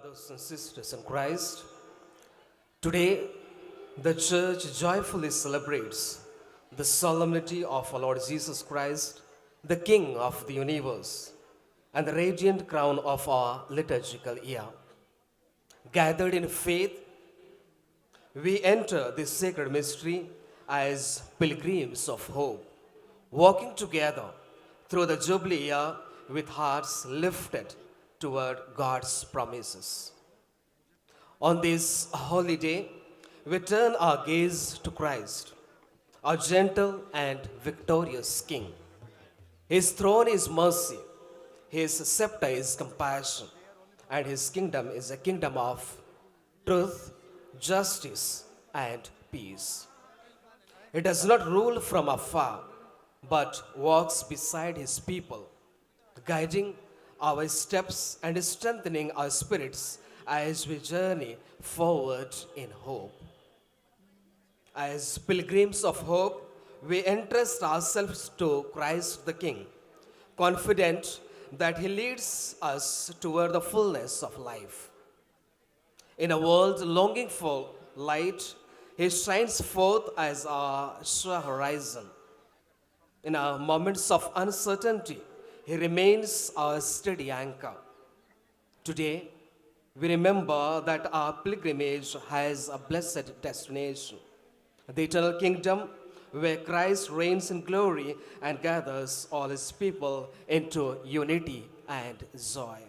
brothers and sisters in Christ, today the church joyfully celebrates the solemnity of our Lord Jesus Christ, the King of the universe, and the radiant crown of our liturgical year. Gathered in faith, we enter this sacred mystery as pilgrims of hope, walking together through the Jubilee year with hearts lifted toward God's promises. On this holy day, we turn our gaze to Christ, our gentle and victorious King. His throne is mercy, his scepter is compassion, and his kingdom is a kingdom of truth, justice, and peace. He does not rule from afar, but walks beside his people, guiding our steps and strengthening our spirits as we journey forward in hope. As pilgrims of hope, we entrust ourselves to Christ the King, confident that He leads us toward the fullness of life. In a world longing for light, He shines forth as our sure horizon. In our moments of uncertainty, He remains our steady anchor. Today, we remember that our pilgrimage has a blessed destination, the eternal kingdom where Christ reigns in glory and gathers all his people into unity and joy.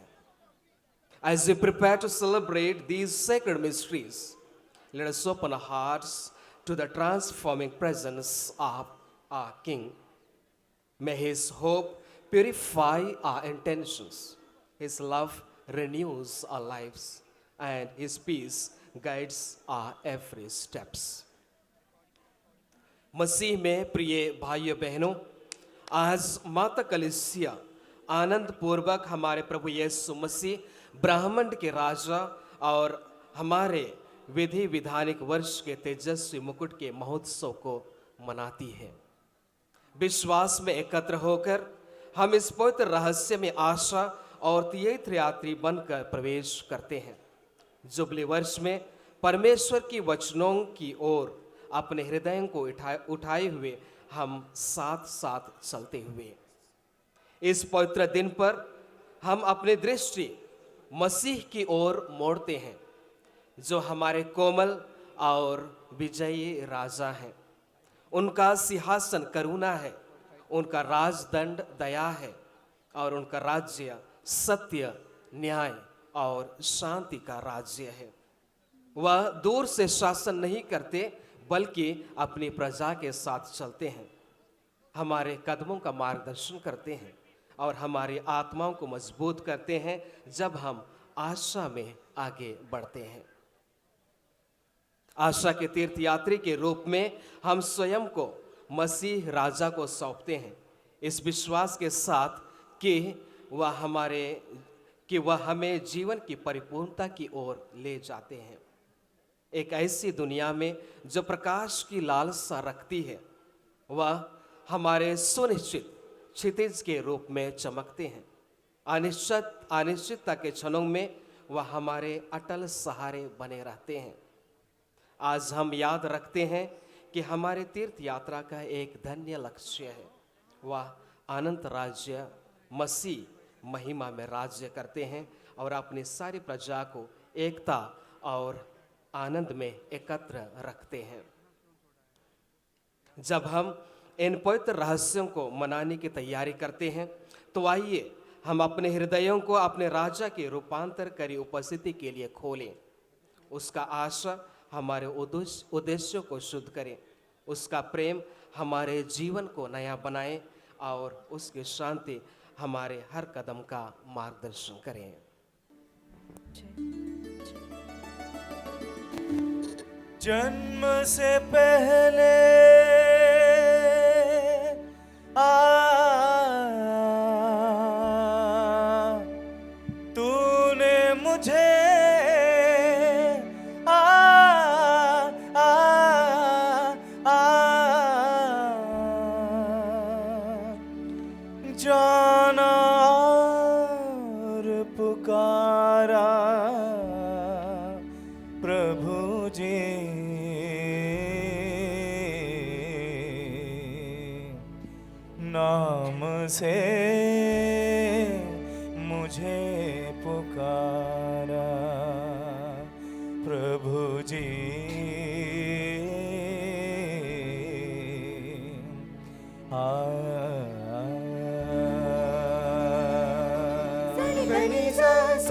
As we prepare to celebrate these sacred mysteries, let us open our hearts to the transforming presence of our King. May his hope purify our intentions, his love renews our lives, and his peace guides our every steps. मसीह में प्रिय भाइयों बहनों, आज माता कलीसिया आनंद पूर्वक हमारे प्रभु यीशु मसीह ब्रह्मांड के राजा और हमारे विधि विधानिक वर्ष के तेजस्वी मुकुट के महोत्सव को मनाती है। विश्वास में एकत्र होकर हम इस पवित्र रहस्य में आशा और तीर्थ यात्री बनकर प्रवेश करते हैं। जुबली वर्ष में परमेश्वर की वचनों की ओर अपने हृदयों को उठाए हुए हम साथ साथ चलते हुए इस पवित्र दिन पर हम अपनी दृष्टि मसीह की ओर मोड़ते हैं, जो हमारे कोमल और विजयी राजा हैं। उनका सिंहासन करुणा है, उनका राजदंड दया है और उनका राज्य सत्य, न्याय और शांति का राज्य है। वह दूर से शासन नहीं करते, बल्कि अपनी प्रजा के साथ चलते हैं, हमारे कदमों का मार्गदर्शन करते हैं और हमारी आत्माओं को मजबूत करते हैं जब हम आशा में आगे बढ़ते हैं। आशा के तीर्थयात्री के रूप में हम स्वयं को मसीह राजा को सौंपते हैं, इस विश्वास के साथ कि वह हमें जीवन की परिपूर्णता की ओर ले जाते हैं। एक ऐसी दुनिया में जो प्रकाश की लालसा रखती है, वह हमारे सुनिश्चित क्षितिज के रूप में चमकते हैं। अनिश्चितता के क्षणों में वह हमारे अटल सहारे बने रहते हैं। आज हम याद रखते हैं कि हमारे तीर्थ यात्रा का एक धन्य लक्ष्य है, वह अनंत राज्य मसीह महिमा में राज्य करते हैं और अपनी सारी प्रजा को एकता और आनंद में एकत्र रखते हैं। जब हम इन पवित्र रहस्यों को मनाने की तैयारी करते हैं, तो आइए हम अपने हृदयों को अपने राजा के रूपांतरकारी उपस्थिति के लिए खोलें। उसका आशा हमारे उद्देश्यों को शुद्ध करें, उसका प्रेम हमारे जीवन को नया बनाए और उसकी शांति हमारे हर कदम का मार्गदर्शन करें। जन्म से पहले तूने मुझे जाना और पुकारा। नाम से मुझे पुकारा प्रभु जी।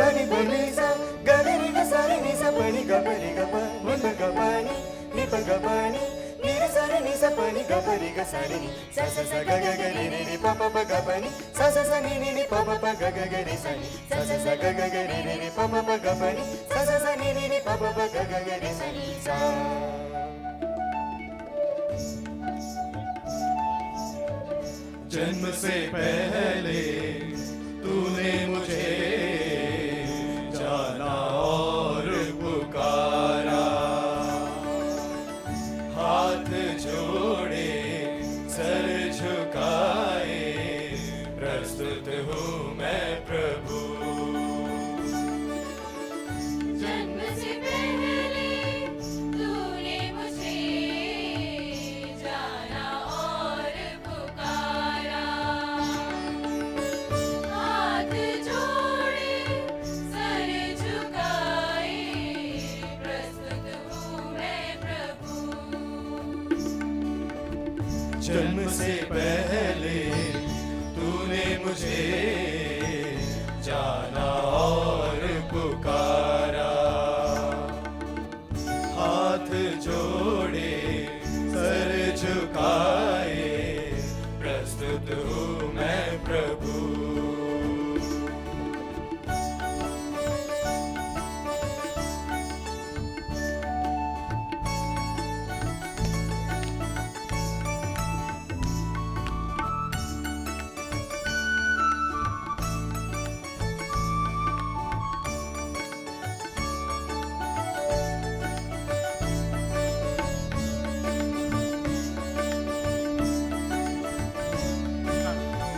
Sani bani sa gani ni ga sani ni sa pani ga pani ga pa ni pa ga pani ni pa ga pani ni re sani ni sa pani ga pani ga sani ni sa sa sa ga ga ga ni ni pa pa pa ga pani sa sa sa ni ni pa pa pa ga ga ga ni sa ni sa sa sa ga ga ga ni pa pa pa ga pani sa sa sa ni ni pa pa pa ga ga ga ni sa ni sa। जन्म से पहले तूने मुझे जाना और पुकारा, हाथ जोड़े सर झुकाए प्रस्तुत हूँ मैं प्रभु। जन्म से पहले तूने मुझे जाना और पुकारा, हाथ जोड़े सर झुकाए प्रस्तुत हूँ मैं प्रभु। जन्म से पहले तूने मुझे जाना और पुकारा, हाथ जोड़े सर झुकाए प्रस्तुत हूँ मैं प्रभु।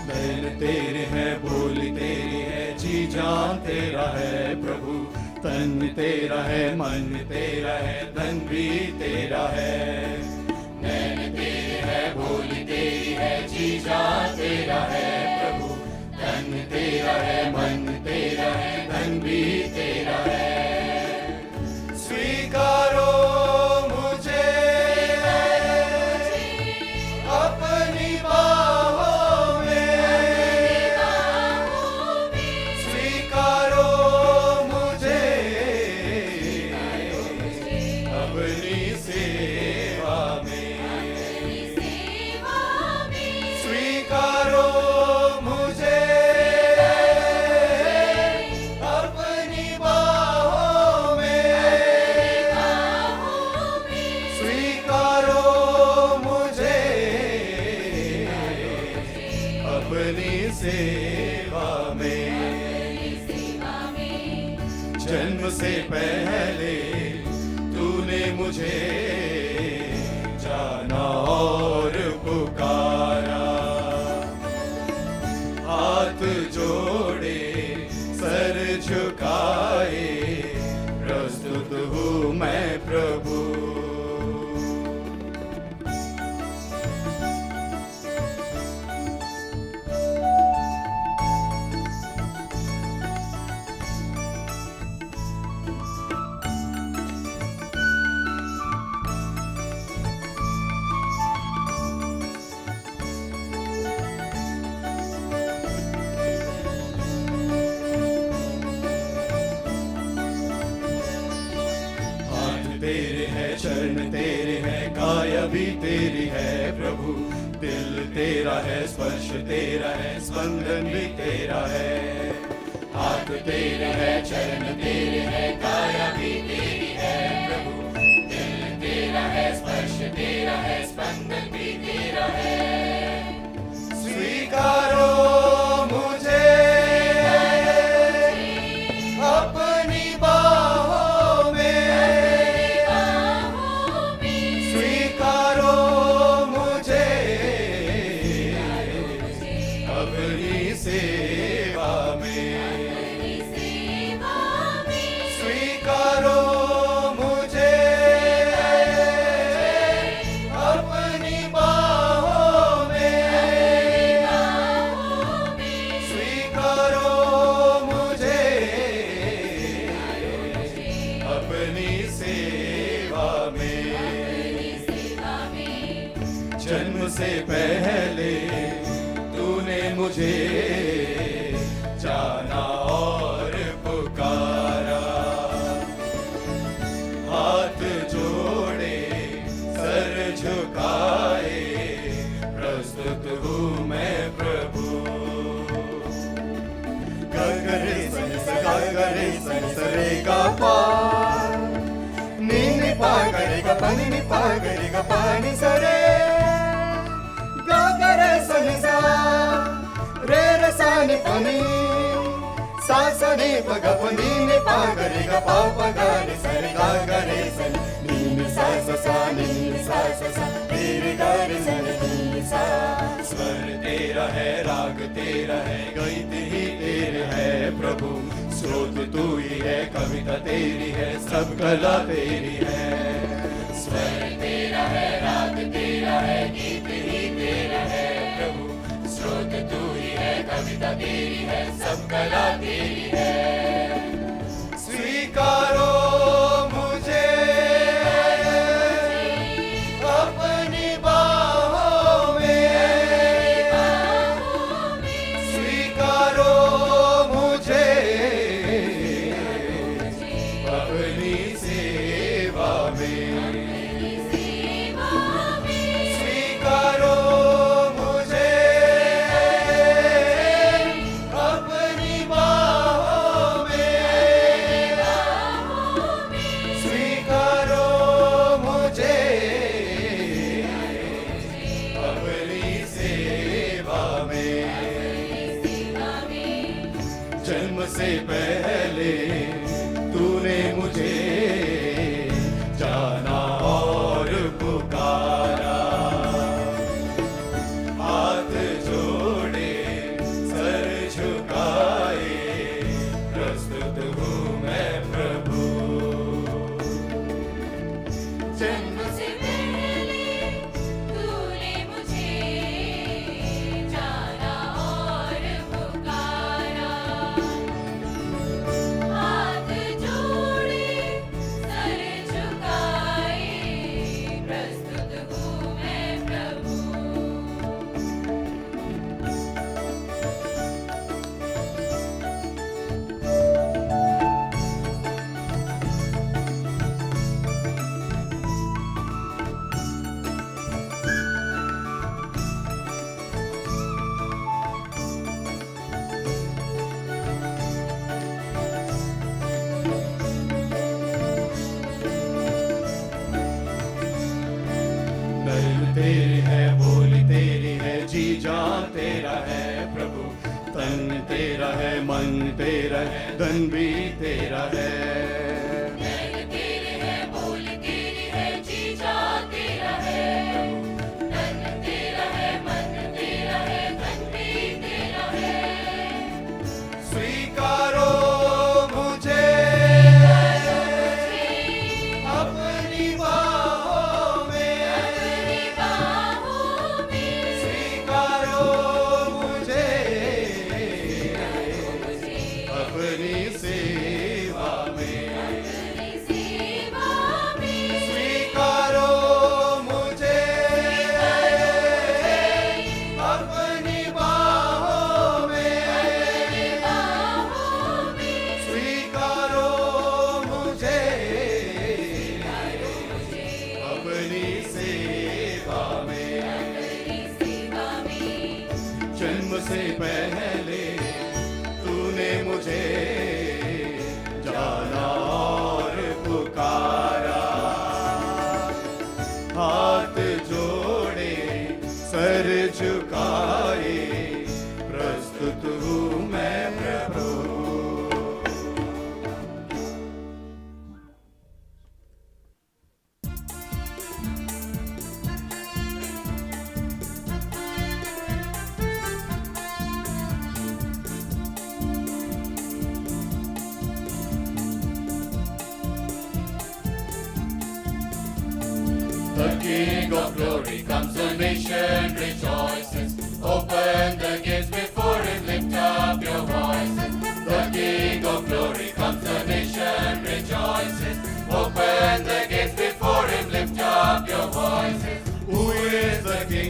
बैल तेरे हैं, बोली तेरी है, जी जान तेरा है प्रभु। तन तेरा है, मन तेरा है, धन भी तेरा है। नैन तेरे है, बोली तेरी है, जी जान तेरा है प्रभु। तन तेरा है, मन तेरा है, धन भी तेरा है। स्वीकारो मुझे अपनी बाहों में, स्वीकारो मुझे अपनी सेवा में, स्वीकारो मुझे अपनी बाहों में, स्वीकारो मुझे अपनी सेवा में। जन्म से पहले तूने मुझे जाना और पुकारा, हाथ जोड़े सर झुकाए प्रस्तुत हूँ मैं प्रभु। हाथ तेरे हैं, चरण तेरे हैं, काया भी तेरी है प्रभु। दिल तेरा है, स्पर्श तेरा है, स्पंदन भी तेरा है। हाथ तेरे हैं, चरण तेरे हैं, काया भी तेरी है प्रभु। दिल तेरा है, स्पर्श तेरा है, स्पंदन भी तेरा है। स्वीकारो मुझे अपनी बाहों में, स्वीकारो मुझे अपनी सेवा में, स्वीकारो जन्म से पहले तूने मुझे जाना और पुकारा, हाथ जोड़े सर झुकाए प्रस्तुत हूँ मैं प्रभु। गगरे सनि स गगरे सनि स रे गा पा नी नि पा गरे गा पा नि पा गरे गा पा नि स रे गगरे सनि सा रे रे सा नि पा नि सा स नि प ग प नि पा गरे गा पा प ग रे स रे गा ग रे स नि सा नि सा सा रे रे गा रे स नि सा। स्वर तेरा है, राग तेरा है, गीत ही तेरे है प्रभु। स्रोत तू ही है, कविता तेरी है, सब कला तेरी है। स्वर तेरा है, राग तेरा है, गीत ही तेरा है प्रभु। स्रोत तू ही है, कविता तेरी है, सब कला तेरी है। स्वीकारो मुझे अपनी बाहों में, स्वीकारो मुझे अपनी सेवा में, स्वीकारो मुझे अपनी बाहों में, स्वीकारो मुझे अपनी सेवा में। जन्म से पहले तूने मुझे जाना और पुकारा, हाथ जोड़े सर झुकाए प्रस्तुत हूँ मैं प्रभु। जन्म से पहले तूने मुझे जाना और पुकारा, हाथ जोड़े सर झुकाए प्रस्तुत हूँ मैं प्रभु। नैन तेरी है, बोली तेरी है, जी जान तेरा है प्रभु। तन तेरा है, मन तेरा है, धन भी तेरा है। नैन तेरे है, बोल तेरी है, जी जान तेरा है, तन तेरा है, मन तेरा है, धन भी तेरा है। स्वीकारो मुझे अपनी बाहों में, अपनी बाहों में, स्वीकारो मुझे अपनी सेवा में, अपनी सेवा में, स्वीकारो मुझे अपनी बाहों में, बाहों में, स्वीकारो मुझे अपनी सेवा में। अपनी सेवा में। जन्म से पहले तूने मुझे जाना और पुकारा, हाथ जोड़े सर झुकाए प्रस्तुत हूँ मैं प्रभु। The King of glory comes, the nation rejoices. Open the gates before him, lift up your voices. The King of glory comes, the nation rejoices. Open the gates before him, lift up your voices. Who is the King?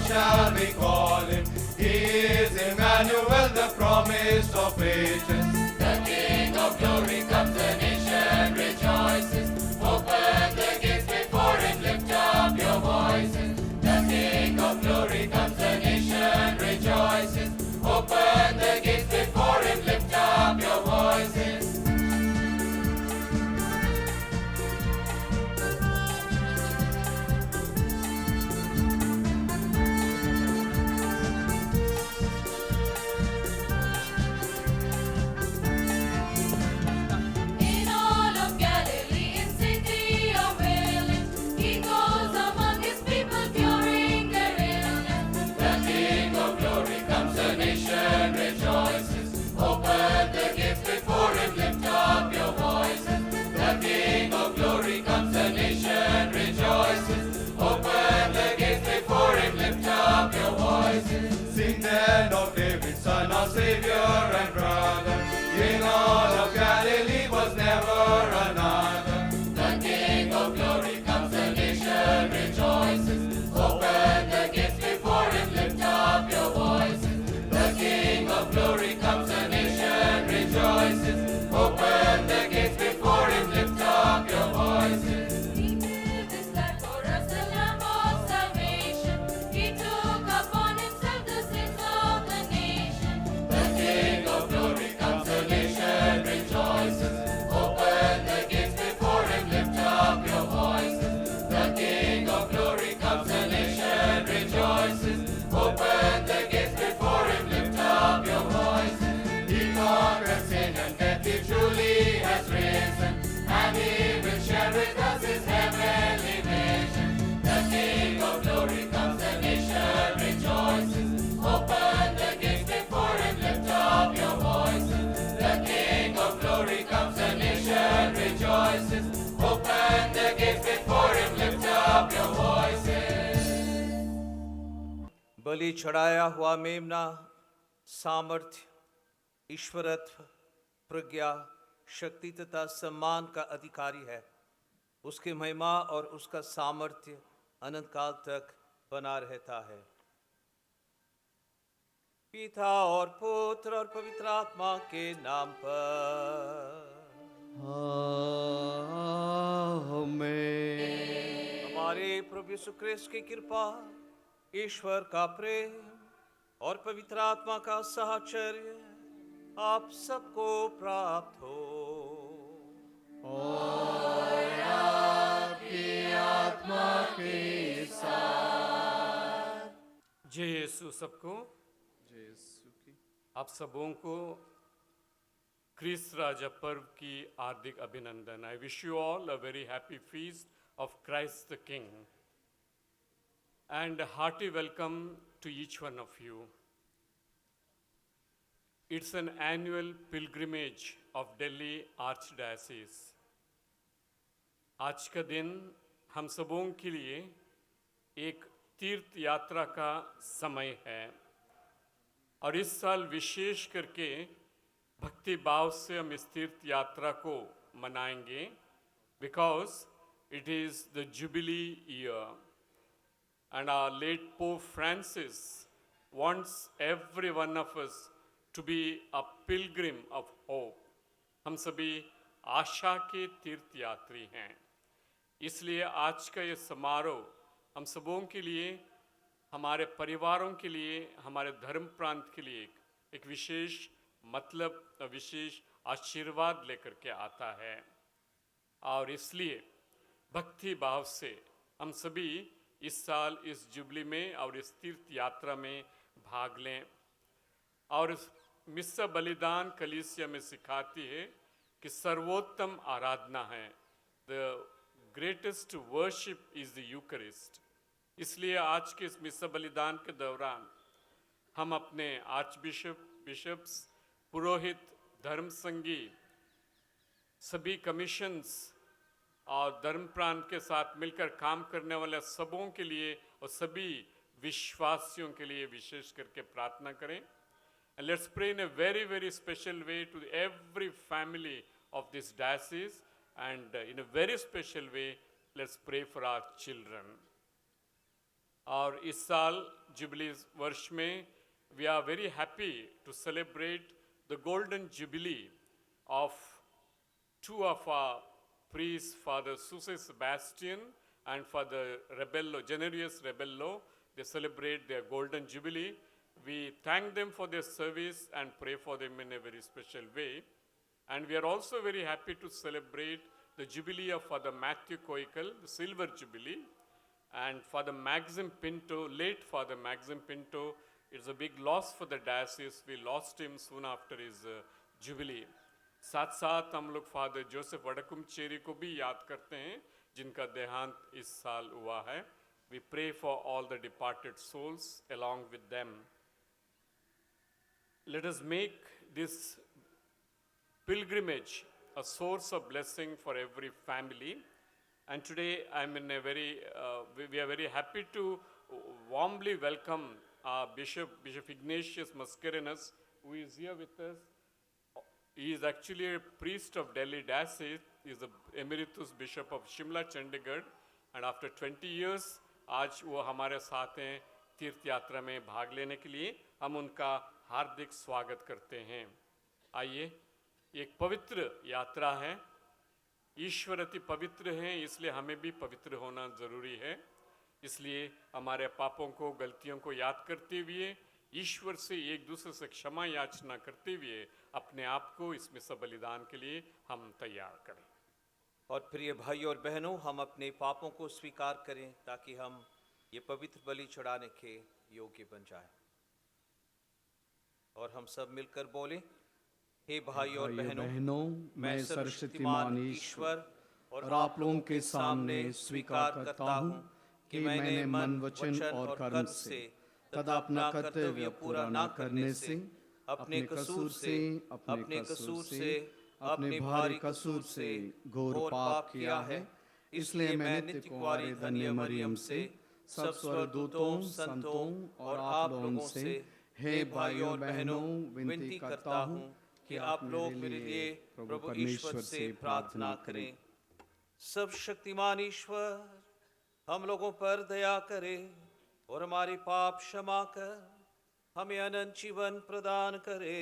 shall we call him? He is Emmanuel, the promised of ages. The King of glory comes, the nation rejoices. Open the gates before him, lift up your voices. The King of glory comes, the nation rejoices. Open the gates before him, lift up your voices. In all of Galilee, in city or village, he goes among his people, curing their illness. The King of glory comes, the nation rejoices. Open the gates before him, lift up your voices. The King of glory comes, the nation rejoices. Open the gates before him, lift up your voices. Sing then of David, son of Savior and brother. In all of Galilee was never another. The King of glory comes, the nation rejoices. Open the gates before him, lift up your voices. The King of glory comes, the nation rejoices. Open the gates before him, lift up your voices. He gave his life for us, the Lamb of salvation. He took upon himself the sins of the nation. The King of glory comes, the nation rejoices. Open the gates before him, lift up your voices. The King of glory comes, the nation rejoices. Open the gates before him, lift up your voices. He conquered sin and death, he truly has risen. And he will share with us his heavenly vision. The King of glory comes, the nation rejoices. Open the gates before him, lift up your voices. The King of glory comes, the nation rejoices. Open the gates before him, lift up your voices. बलि चढ़ाया हुआ मेमना सामर्थ्य, ईश्वरत्व, प्रज्ञा, शक्ति तथा सम्मान का अधिकारी है। उसकी महिमा और उसका सामर्थ्य अनंत काल तक बना रहता है। पिता और पुत्र और पवित्र आत्मा के नाम पर हमारे प्रभु यीशु ख्रिस्त की कृपा, ईश्वर का प्रेम और पवित्र आत्मा का साहचर्य आप सबको प्राप्त हो। जय यीशु सबको, आप सबों को क्रिस्त राजा पर्व की हार्दिक अभिनंदन। I wish you all a very happy feast of Christ the king and a hearty welcome to each one of you. It's an annual pilgrimage of Delhi Archdiocese. आज का दिन हम सबों के लिए एक तीर्थ यात्रा का समय है और इस साल विशेष करके भक्ति भाव से हम इस तीर्थ यात्रा को मनाएंगे because it is the Jubilee year. And our late Pope Francis wants every one of us to be a pilgrim of hope. हम सभी आशा के तीर्थ यात्री हैं। इसलिए आज का ये समारोह हम सबों के लिए, हमारे परिवारों के लिए, हमारे धर्म प्रांत के लिए एक विशेष मतलब, विशेष आशीर्वाद लेकर के आता है। और इसलिए भक्ति भाव से हम सभी इस साल इस जुबली में और इस तीर्थ यात्रा में भाग लें। और मिस्सा बलिदान कलीसिया में सिखाती है कि सर्वोत्तम आराधना है, the greatest worship is the Eucharist. इसलिए आज के इस मिस्सा बलिदान के दौरान हम अपने आर्च बिशप्स, पुरोहित, धर्म संगी, सभी कमीशंस और धर्म प्रांत के साथ मिलकर काम करने वाले सबों के लिए और सभी विश्वासियों के लिए विशेष करके प्रार्थना करें। And let's pray in a very, very special way to every family of this diocese, and in a very special way, let's pray for our children. और इस साल जुबली वर्ष में we are very happy to celebrate the golden jubilee of two of our priests, Father Suze Sebastian and Father Rebello, Generous Rebello. They celebrate their golden jubilee. We thank them for their service and pray for them in a very special way. And we are also very happy to celebrate the jubilee of Father Matthew Koikal, the silver jubilee, and Father Maxim Pinto, late Father Maxim Pinto. It's a big loss for the diocese. We lost him soon after his jubilee. साथ साथ हम लोग father Joseph वडकुमचेरी को भी याद करते हैं जिनका देहांत इस साल हुआ है. We pray for all the departed souls along with them. Let us make this pilgrimage a source of blessing for every family. And today I'm in a very, we are very happy to warmly welcome our Bishop Ignatius Mascarenhas, who is here with us. He is actually a priest of Delhi Diocese. He is the Emeritus Bishop of Shimla, Chandigarh. And after 20 years, आज वो हमारे साथ हैं तीर्थ यात्रा में भाग लेने के लिए. हम उनका हार्दिक स्वागत करते हैं. आइए, एक पवित्र यात्रा है. ईश्वर अति पवित्र हैं, इसलिए हमें भी पवित्र होना ज़रूरी है. इसलिए हमारे पापों को, गलतियों को याद करते हुए, ईश्वर से एक दूसरे से क्षमा याचना करते हुए अपने आप को इसमें सब बलिदान के लिए हम तैयार करें. और प्रिय भाइयों और बहनों, हम अपने पापों को स्वीकार करें ताकि हम ये पवित्र बलि चढ़ाने के योग्य बन जाएं. और हम सब मिलकर बोलें, हे भाइयों और बहनों, मैं सर्वशक्तिमान ईश्वर और आप लोगों के सामने स्वीकार करता हूँ कि मैंने मन, वचन और कर्म से तथा अपना कर्तव्य पूरा न करने से, अपने कसूर से, अपने भारी कसूर से घोर पाप किया है. इसलिए मैं नित्य कुंवारी धन्य मरियम से, सब स्वर्गदूतों, संतों और आप लोगों से, हे भाइयों और बहनों, विनती करता हूँ कि आप लोग मेरे लिए प्रभु ईश्वर से प्रार्थना करें. सब शक्तिमान ईश्वर हम लोगों पर दया करे और हमारे पाप क्षमा कर हमें अनंत जीवन प्रदान करे.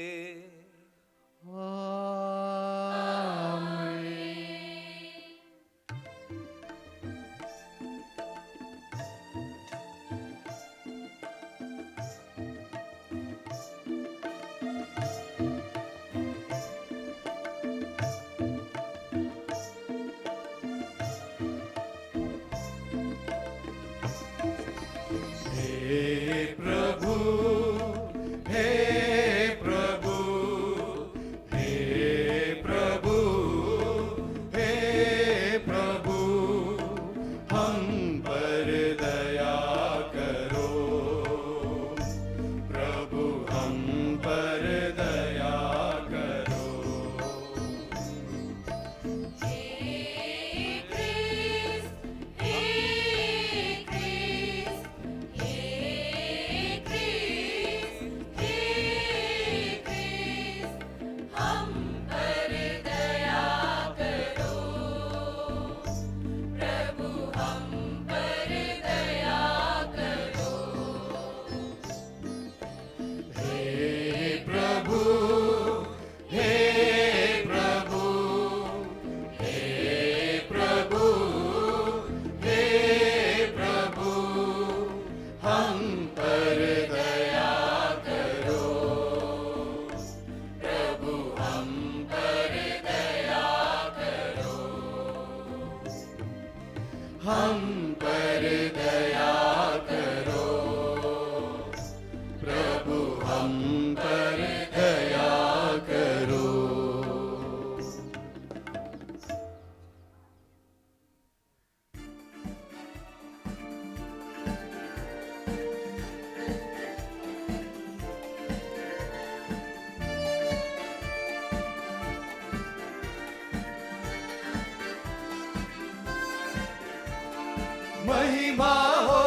महिमा हो,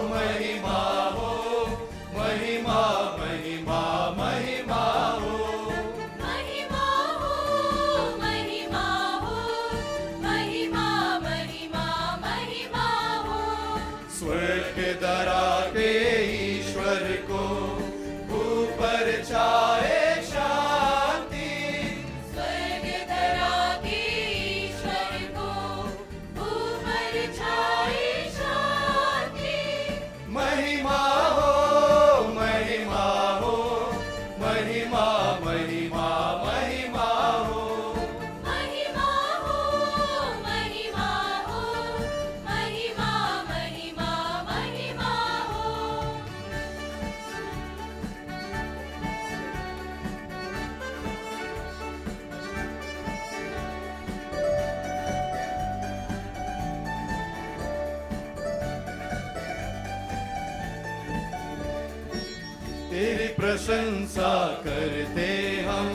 महिमा हो, महिमा, महिमा, महिमा हो. महिमा हो, महिमा हो, महिमा, महिमा, महिमा हो. स्वर्ग दरा के ईश्वर को ऊपर छाए शांति। स्वर्ग धरा के ईश्वर को ऊपर छाए शांति। महिमा हो महिमा हो महिमा महिमा महिमा हो। महिमा हो महिमा हो महिमा महिमा महिमा हो। तेरी प्रशंसा करते हम,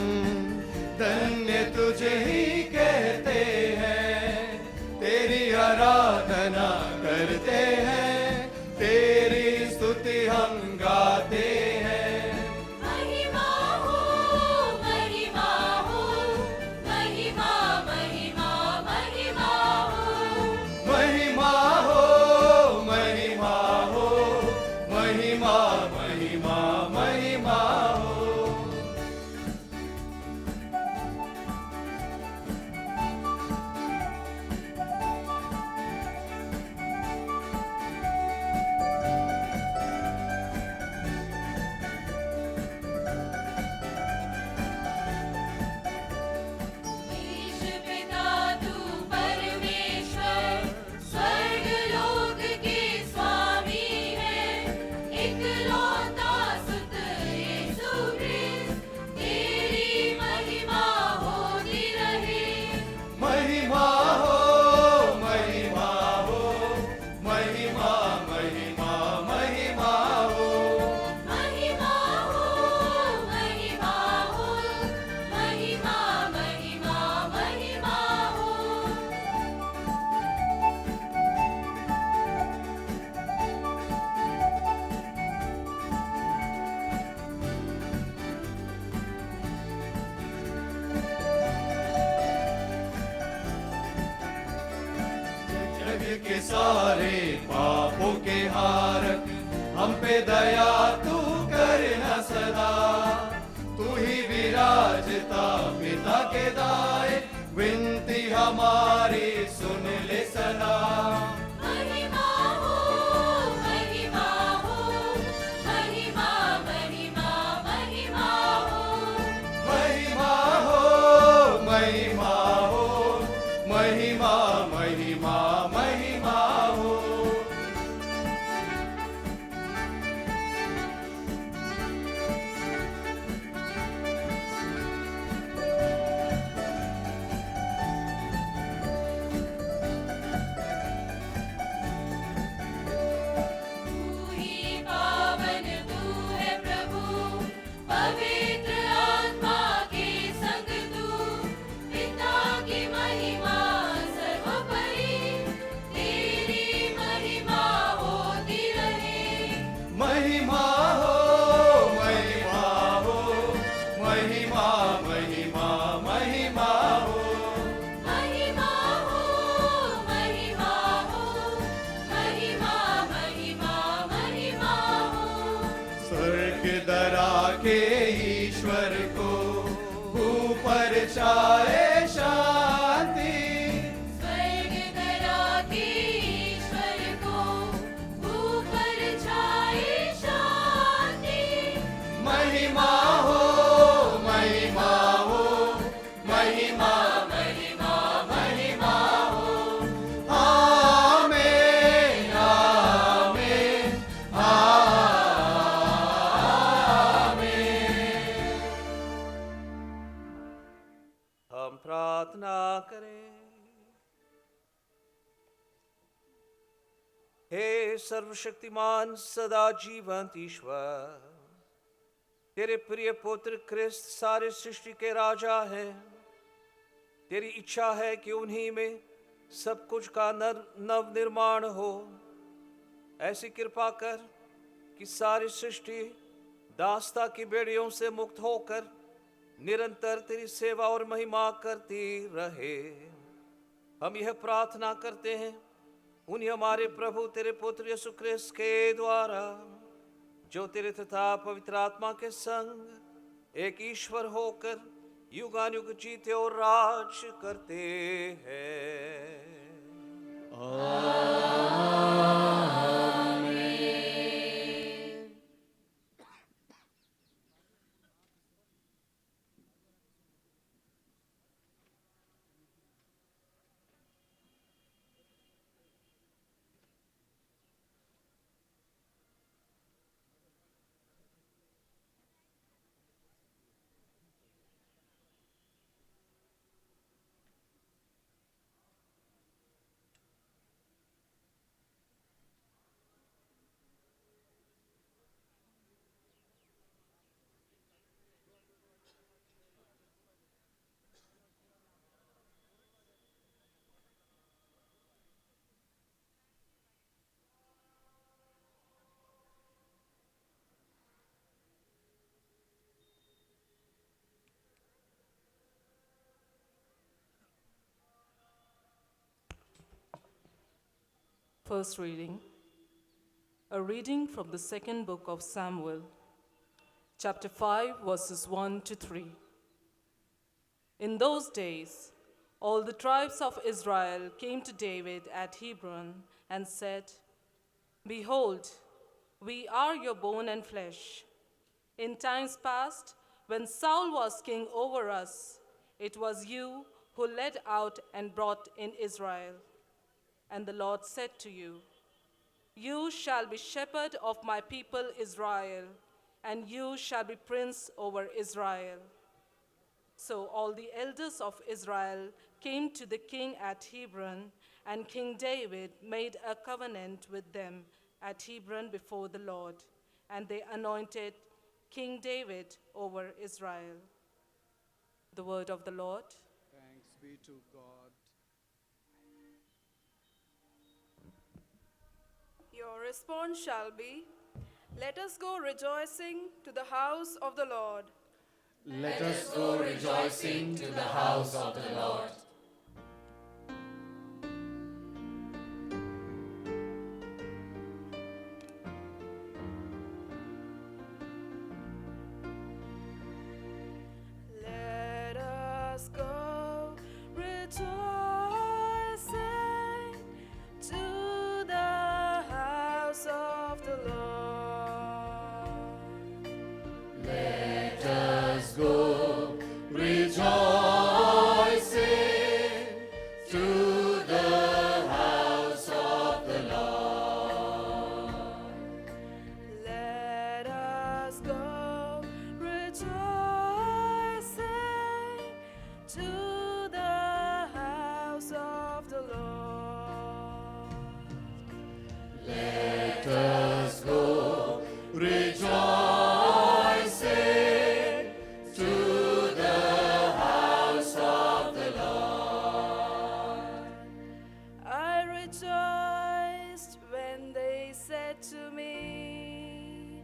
धन्य तुझे ही कहते हैं। तेरी आराधना करते हैं, तेरी स्तुति हम गाते हैं। महिमा हो महिमा हो महिमा महिमा महिमा हो। महिमा हो महिमा हो महिमा महिमा महिमा हो। ईश पिता तू परमेश्वर स्वर्ग लोक के स्वामी है। इकलौता सुत यीशु क्रिस्त तेरी महिमा होती रहे। महिमा हो महिमा हो महिमा महिमा महिमा हो। महिमा हो महिमा हो महिमा महिमा महिमा हो। जग के सारे पापों के हारक, हम पे दया तू करना सदा। तू ही विराजता पिता के दाए, विनती हमारी सुन ले सदा। महिमा हो महिमा हो महिमा महिमा महिमा हो। महिमा हो महिमा हो महिमा महिमा महिमा हो। तू ही पावन तू है प्रभु पवित्र आत्मा के संग तू। पिता की महिमा सर्वोपरि तेरी महिमा होती रहे। महिमा हो महिमा हो महिमा महिमा महिमा हो। महिमा हो महिमा हो महिमा महिमा महिमा हो। स्वर्ग दरा के ईश्वर को ऊपर छाए शांति। स्वर्ग धरा के ईश्वर को ऊपर छाए शांति। महिमा हो महिमा हो महिमा महिमा महिमा हो। आमीन आमीन आमीन। हम प्रार्थना करें। हे सर्वशक्तिमान सदा जीवंत ईश्वर, तेरे प्रिय पुत्र क्रिस्त सारे सृष्टि के राजा है। तेरी इच्छा है कि उन्हीं में सब कुछ का नव निर्माण हो। ऐसी कृपा कर कि सारी सृष्टि दासता की बेड़ियों से मुक्त होकर निरंतर तेरी सेवा और महिमा करती रहे। हम यह प्रार्थना करते हैं उन्हीं हमारे प्रभु तेरे पुत्र यीशु क्रिस्त के द्वारा, जो तेरे तथा पवित्र आत्मा के संग एक ईश्वर होकर युगानुयुग जीते और राज करते हैं। First reading, a reading from the second book of Samuel, chapter 5, verses 1 to 3. In those days, all the tribes of Israel came to David at Hebron and said, "Behold, we are your bone and flesh. In times past, when Saul was king over us, it was you who led out and brought in Israel. And the Lord said to you, 'You shall be shepherd of my people Israel, and you shall be prince over Israel.' So all the elders of Israel came to the king at Hebron, and King David made a covenant with them at Hebron before the Lord, and they anointed King David over Israel." The word of the Lord. Thanks be to God. Your response shall be, "Let us go rejoicing to the house of the Lord." Let us go rejoicing to the house of the Lord. Let us go rejoicing to the house of the Lord. Let us go rejoicing to the house of the Lord. Let us go rejoicing to the house of the Lord. Let us go rejoicing to the house of the Lord. I rejoiced when they said to me,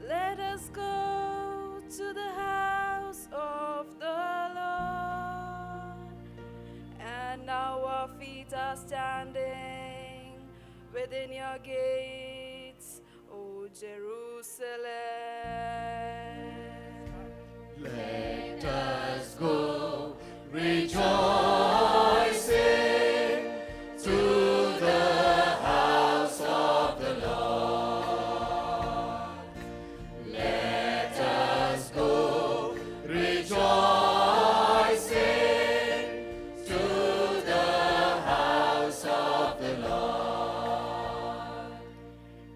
"Let us go to the house of the Lord." And now our feet are standing within your gates, O Jerusalem. Let us go rejoicing to the house of the Lord. Let us go rejoicing to the house of the Lord.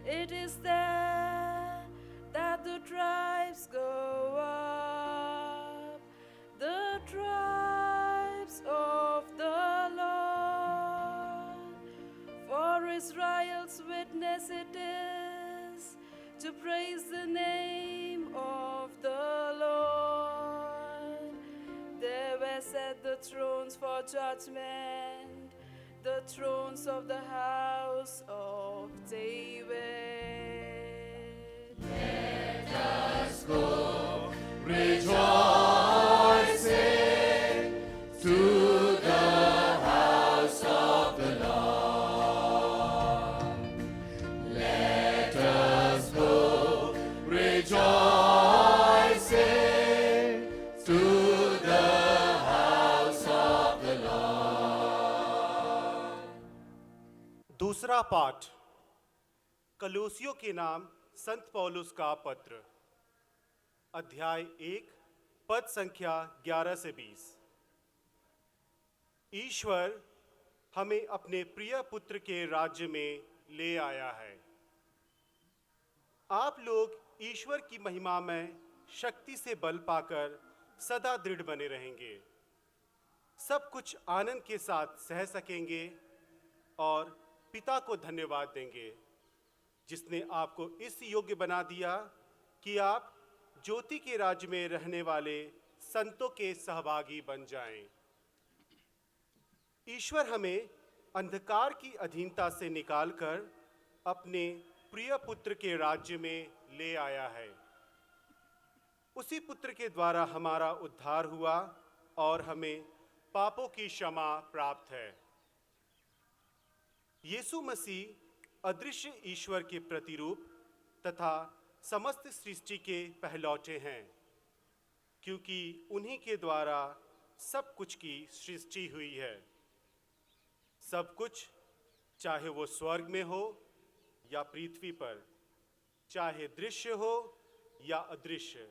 It is there that the tribes go up, the tribes of the Lord. For Israel's witness it is to praise the name of the Lord. There were set the thrones for judgment, the thrones of the house of David. Let us go rejoicing to the house of the Lord. पाठ कलोसियों के नाम संत पौलुस का पत्र, अध्याय 1, पद संख्या 11 से 20। ईश्वर हमें अपने प्रिय पुत्र के राज्य में ले आया है। आप लोग ईश्वर की महिमा में शक्ति से बल पाकर सदा दृढ़ बने रहेंगे, सब कुछ आनंद के साथ सह सकेंगे और पिता को धन्यवाद देंगे, जिसने आपको इस योग्य बना दिया कि आप ज्योति के राज्य में रहने वाले संतों के सहभागी बन जाएं। ईश्वर हमें अंधकार की अधीनता से निकालकर अपने प्रिय पुत्र के राज्य में ले आया है। उसी पुत्र के द्वारा हमारा उद्धार हुआ और हमें पापों की क्षमा प्राप्त है। यीशु मसीह अदृश्य ईश्वर के प्रतिरूप तथा समस्त सृष्टि के पहलौठे हैं, क्योंकि उन्हीं के द्वारा सब कुछ की सृष्टि हुई है। सब कुछ, चाहे वो स्वर्ग में हो या पृथ्वी पर, चाहे दृश्य हो या अदृश्य,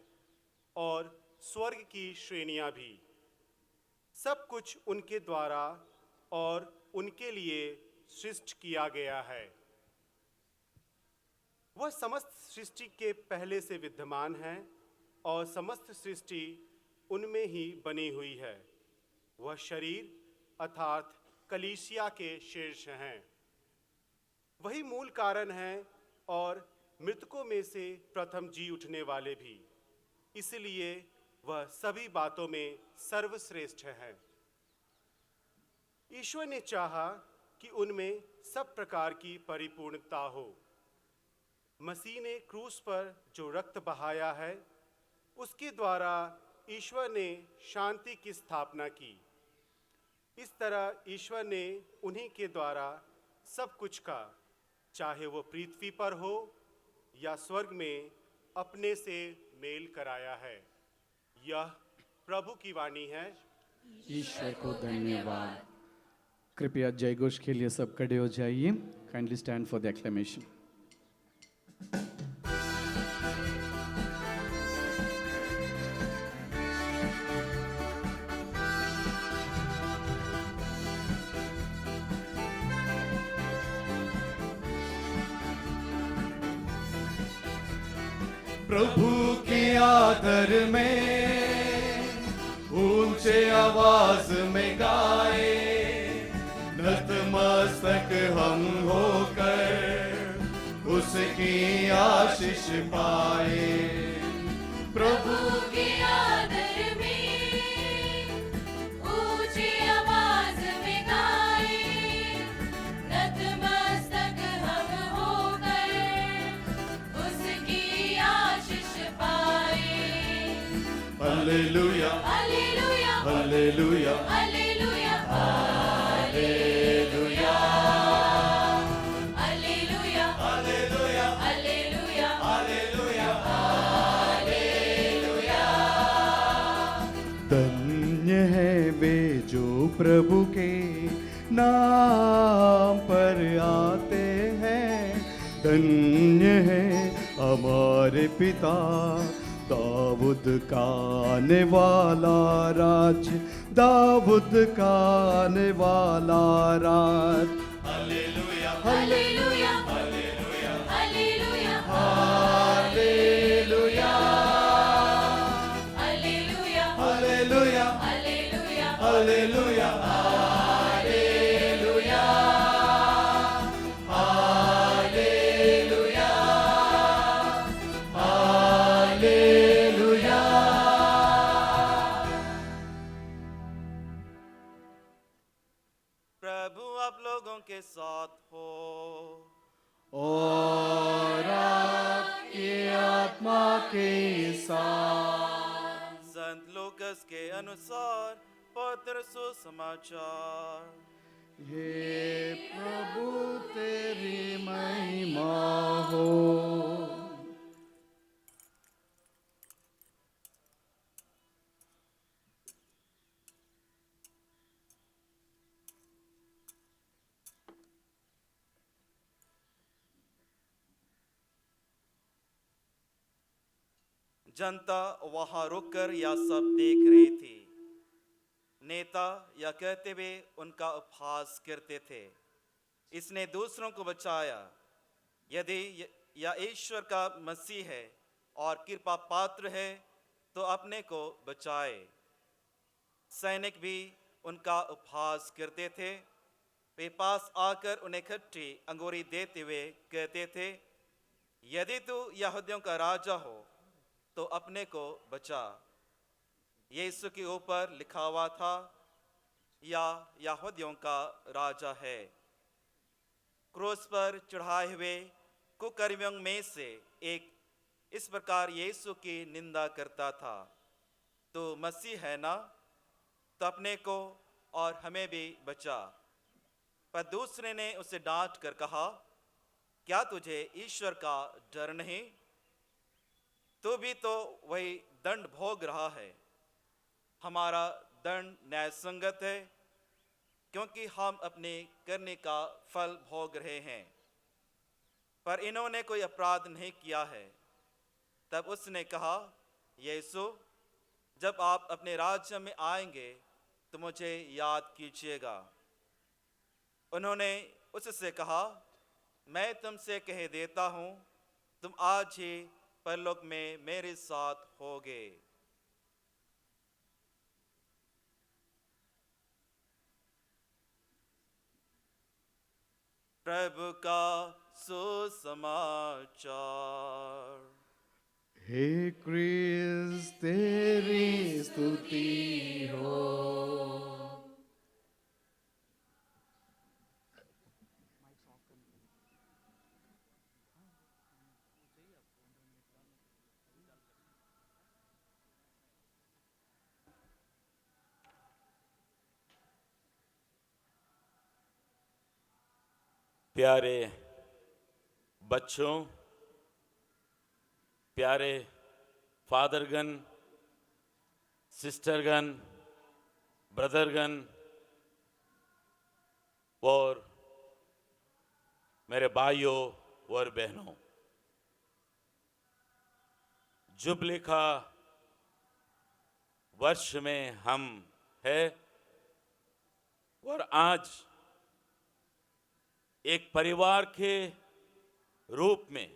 और स्वर्ग की श्रेणियां भी, सब कुछ उनके द्वारा और उनके लिए सृष्ट किया गया है। वह समस्त सृष्टि के पहले से विद्यमान है और समस्त सृष्टि उनमें ही बनी हुई है। वह शरीर अर्थात कलीसिया के शीर्ष हैं। वही मूल कारण है और मृतकों में से प्रथम जी उठने वाले भी, इसलिए वह सभी बातों में सर्वश्रेष्ठ है। ईश्वर ने चाहा कि उनमें सब प्रकार की परिपूर्णता हो। मसीह ने क्रूस पर जो रक्त बहाया है, उसके द्वारा ईश्वर ने शांति की स्थापना की। इस तरह ईश्वर ने उन्हीं के द्वारा सब कुछ का, चाहे वो पृथ्वी पर हो या स्वर्ग में, अपने से मेल कराया है। यह प्रभु की वाणी है। ईश्वर को धन्यवाद। कृपया जयघोष के लिए सब खड़े हो जाइए। Kindly stand for the acclamation. प्रभु के आदर में ऊंचे आवाज में गाए, नतमस्तक हम होकर उसकी आशीष पाए। प्रभु के आदर में ऊंची आवाज में गाए, नतमस्तक हम होकर उसकी आशीष पाए। Hallelujah hallelujah hallelujah hallelujah hallelujah hallelujah hallelujah hallelujah hallelujah. धन्य है वे जो प्रभु के नाम पर आते हैं। धन्य है हमारे पिता दाऊद का आने वाला राज्य, दाऊद का आने वाला राज्य। Hallelujah hallelujah hallelujah hallelujah hallelujah hallelujah hallelujah hallelujah hallelujah प्रभु आप लोगों के साथ हो। और आपकी आत्मा के साथ। संत लूकस के अनुसार पवित्र सुसमाचार। हे प्रभु तेरी महिमा हो। जनता वहां रुककर यह सब देख रही थी। नेता यह कहते हुए उनका उपहास करते थे, इसने दूसरों को बचाया। यदि यह ईश्वर का मसीह है और कृपा पात्र है तो अपने को बचाए। सैनिक भी उनका उपहास करते थे। वे पास आकर उन्हें खट्टी अंगूरी देते हुए कहते थे, यदि तू यहूदियों का राजा हो तो अपने को बचा। यीशु के ऊपर लिखा हुआ था, या यहूदियों का राजा है। क्रूस पर चढ़ाए हुए कुकर्मियों में से एक इस प्रकार यीशु की निंदा करता था, तो मसीह है ना, तो अपने को और हमें भी बचा। पर दूसरे ने उसे डांट कर कहा, क्या तुझे ईश्वर का डर नहीं? तू भी तो वही दंड भोग रहा है। हमारा दंड न्यायसंगत है, क्योंकि हम अपने करने का फल भोग रहे हैं। पर इन्होंने कोई अपराध नहीं किया है। तब उसने कहा, यीशु, जब आप अपने राज्य में आएंगे तो मुझे याद कीजिएगा। उन्होंने उससे कहा, मैं तुमसे कह देता हूँ, तुम आज ही परलोक में मेरे साथ होगे। प्रभु का सुसमाचार। हे क्रिस्त तेरी स्तुति हो। प्यारे बच्चों, प्यारे फादरगन, सिस्टरगन, ब्रदरगन और मेरे भाइयों और बहनों, जुबली का वर्ष में हम हैं और आज एक परिवार के रूप में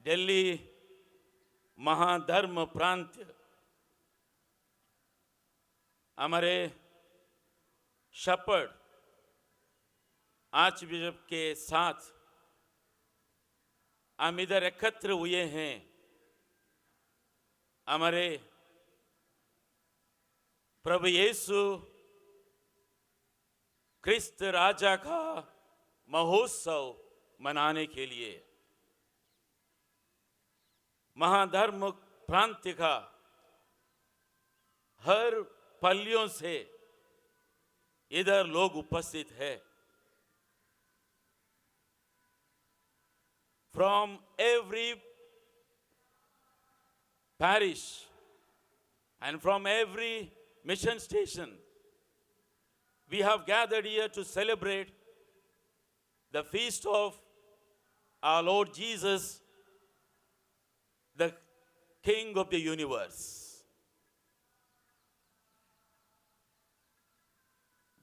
दिल्ली महाधर्म प्रांत हमारे शपथ आर्च बिशप के साथ हम इधर एकत्र हुए हैं। हमारे प्रभु यीशु क्रिस्त राजा का महोत्सव मनाने के लिए। महाधर्म प्रांत का हर पल्लियों से इधर लोग उपस्थित हैं। From every parish and from every mission station, we have gathered here to celebrate the feast of our Lord Jesus, the King of the universe.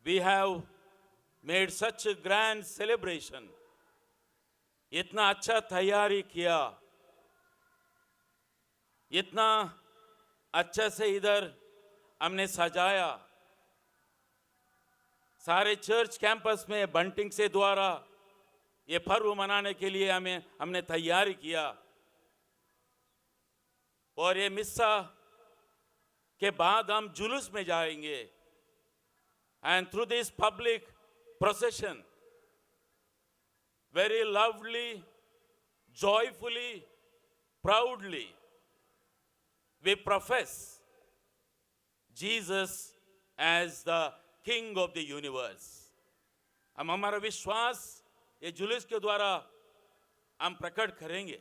We have made such a grand celebration. इतना अच्छा तैयारी किया, इतना अच्छा से इधर हमने सजाया। सारे चर्च कैंपस में बंटिंग से द्वारा ये पर्व मनाने के लिए हमने तैयारी किया। और ये मिस्सा के बाद हम जुलूस में जाएंगे। And through this public procession, very lovely, joyfully, proudly, we profess Jesus as the King of the universe. हम हमारा विश्वास ये जुलूस के द्वारा हम प्रकट करेंगे।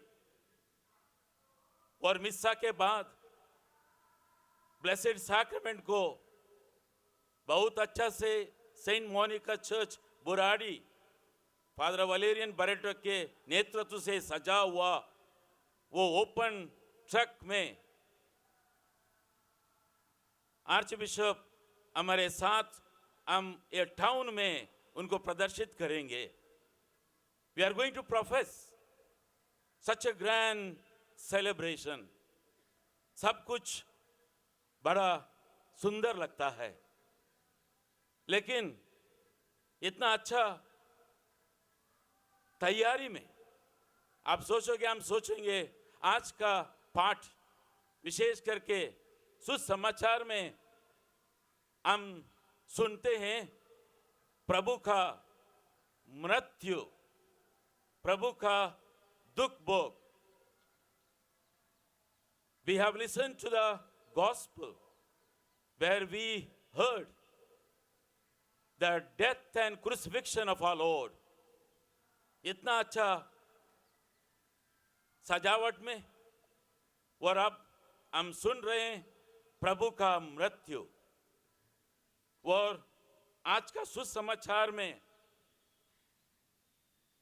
और मिस्सा के बाद ब्लेसेड सैक्रेमेंट को बहुत अच्छा से saint Monica church Burari father Valerian Barreto के नेतृत्व से सजा हुआ वो ओपन ट्रक में आर्च बिशप हमारे साथ हम ये टाउन में उनको प्रदर्शित करेंगे. We are going to profess such a grand celebration. सब कुछ बड़ा सुंदर लगता है, लेकिन इतना अच्छा तैयारी में आप सोचोगे, हम सोचेंगे आज का पाठ विशेष करके सुसमाचार में हम सुनते हैं प्रभु का मृत्यु, प्रभु का दुख भोग. We have listened to the gospel where we heard the death and crucifixion of our Lord. इतना अच्छा सजावट में, और अब हम सुन रहे हैं प्रभु का मृत्यु. और आज का सुसमाचार में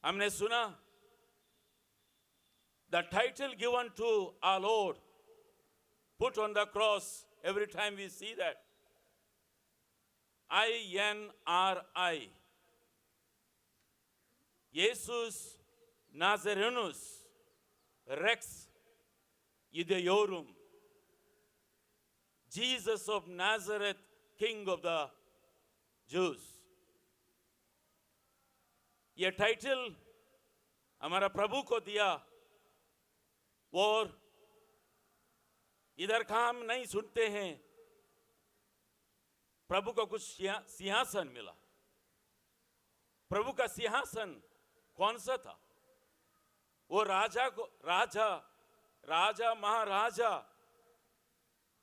हमने सुना the title given to our Lord put on the cross. Every time we see that, INRI, Jesus Nazarenus Rex Judaeorum, Jesus of Nazareth, King of the Jews. ये टाइटल हमारा प्रभु को दिया, और इधर का हम नहीं सुनते हैं प्रभु को कुछ सिंहासन मिला. प्रभु का सिंहासन कौन सा था? वो राजा को राजा महाराजा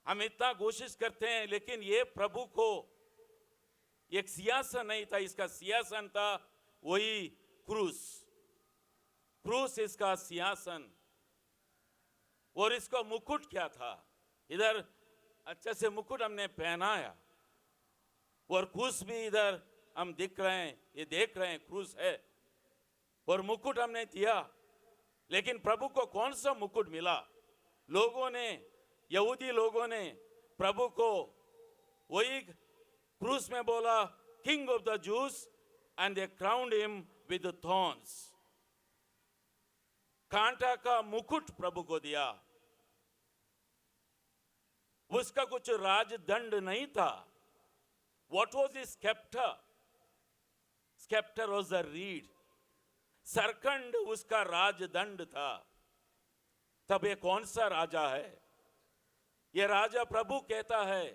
हम इतना कोशिश करते हैं, लेकिन ये प्रभु को एक सिंहासन नहीं था. इसका सिंहासन था वही क्रूस इसका सिंहासन. और इसका मुकुट क्या था? इधर अच्छे से मुकुट हमने पहनाया, और क्रूस भी इधर हम दिख रहे हैं, ये देख रहे हैं क्रूस है, और मुकुट हमने दिया. लेकिन प्रभु को कौन सा मुकुट मिला? लोगों ने, यहूदी लोगों ने प्रभु को वही क्रूस में बोला king of the juice, and they crowned him with thorns. कांटा का मुकुट प्रभु को दिया. उसका कुछ राजदंड नहीं था. What was his scepter? Scepter was a reed. सरकंड उसका राजदंड था. तब ये कौन सा राजा है? ये राजा प्रभु कहता है,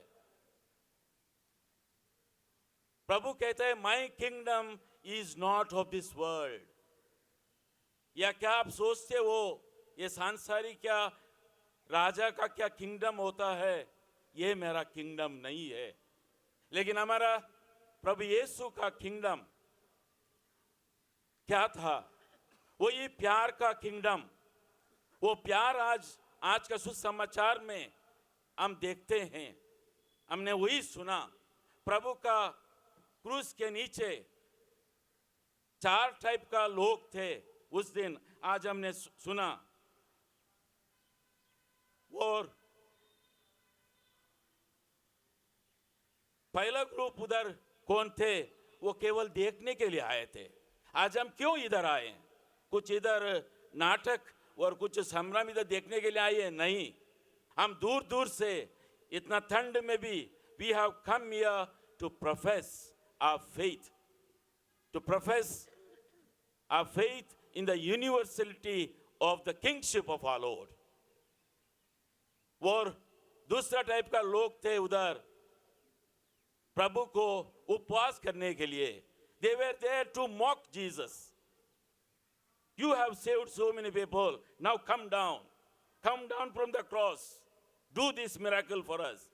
प्रभु कहता है माई kingdom is not of this world. या क्या आप सोचते हो ये सांसारिक क्या राजा का क्या किंगडम होता है? ये मेरा किंगडम नहीं है. लेकिन हमारा प्रभु यीशु का किंगडम क्या था? वो ये प्यार का किंगडम. वो प्यार आज का सुसमाचार में हम देखते हैं. हमने वही सुना. प्रभु का क्रूस के नीचे 4 टाइप का लोग थे उस दिन. आज हमने सुना. और पहला ग्रुप उधर कौन थे? वो केवल देखने के लिए आए थे. आज हम क्यों इधर आए? कुछ इधर नाटक और कुछ संभ्रम इधर देखने के लिए आए? नहीं, हम दूर दूर से, इतना ठंड में भी, we have come here to profess our faith, to profess our faith in the universality of the kingship of our Lord. और दूसरा टाइप का लोग थे उधर प्रभु को उपवास करने के लिए. They were there to mock Jesus. You have saved so many people. Now come down from the cross. Do this miracle for us.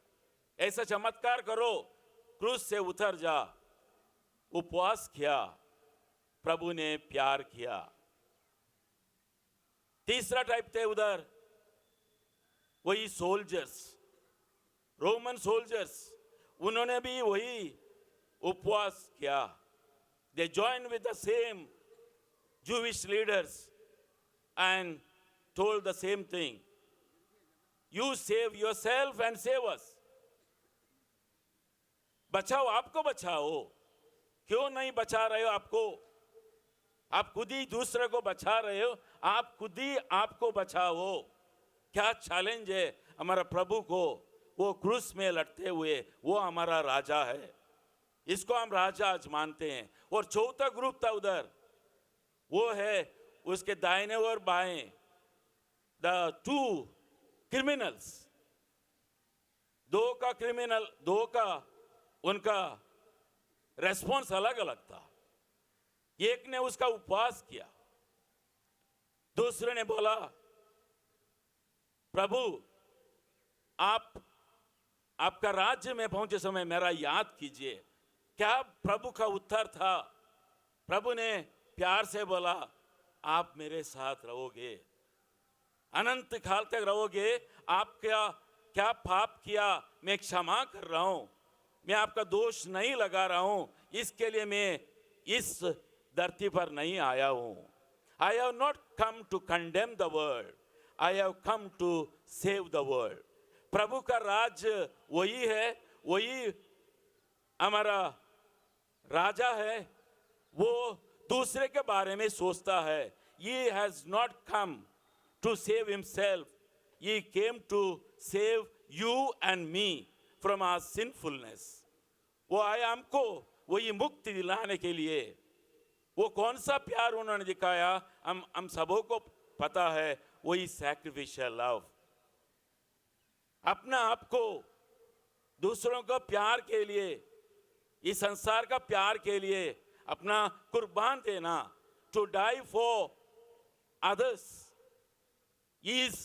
ऐसा चमत्कार करो, क्रूस से उतर जा. उपवास किया, प्रभु ने प्यार किया. तीसरा टाइप थे उधर वही सोल्जर्स, रोमन सोल्जर्स. उन्होंने भी वही उपवास किया. They joined with the same Jewish leaders and told the same thing. You save yourself and save us. बचाओ, आपको बचाओ. क्यों नहीं बचा रहे हो आपको? आप खुद ही दूसरे को बचा रहे हो. आप खुद ही आपको बचाओ. क्या चैलेंज है हमारा प्रभु को. वो क्रूस में लड़ते हुए वो हमारा राजा है. इसको हम राजा आज मानते हैं. और चौथा ग्रुप था उधर, वो है उसके दाहिने और बाएं, द टू क्रिमिनल्स. दो का क्रिमिनल, दो का उनका रेस्पॉन्स अलग अलग था. एक ने उसका उपवास किया, दूसरे ने बोला प्रभु आपका राज्य में पहुंचे समय मेरा याद कीजिए. क्या प्रभु का उत्तर था? प्रभु ने प्यार से बोला आप मेरे साथ रहोगे, अनंत काल तक रहोगे. आप क्या पाप किया मैं क्षमा कर रहा हूं. मैं आपका दोष नहीं लगा रहा हूं. इसके लिए मैं इस धरती पर नहीं आया हूं. I have not come to condemn the world. I have come to save the world. प्रभु का राज्य वही है, वही हमारा राजा है. वो दूसरे के बारे में सोचता है. He has not come to save himself. He came to save you and me from our sinfulness. वो आया हमको वही मुक्ति दिलाने के लिए. वो कौन सा प्यार उन्होंने दिखाया हम सबों को पता है. वही सैक्रिफिशियल लव. अपना आपको दूसरों का प्यार के लिए, इस संसार का प्यार के लिए अपना कुर्बान देना, to die for others is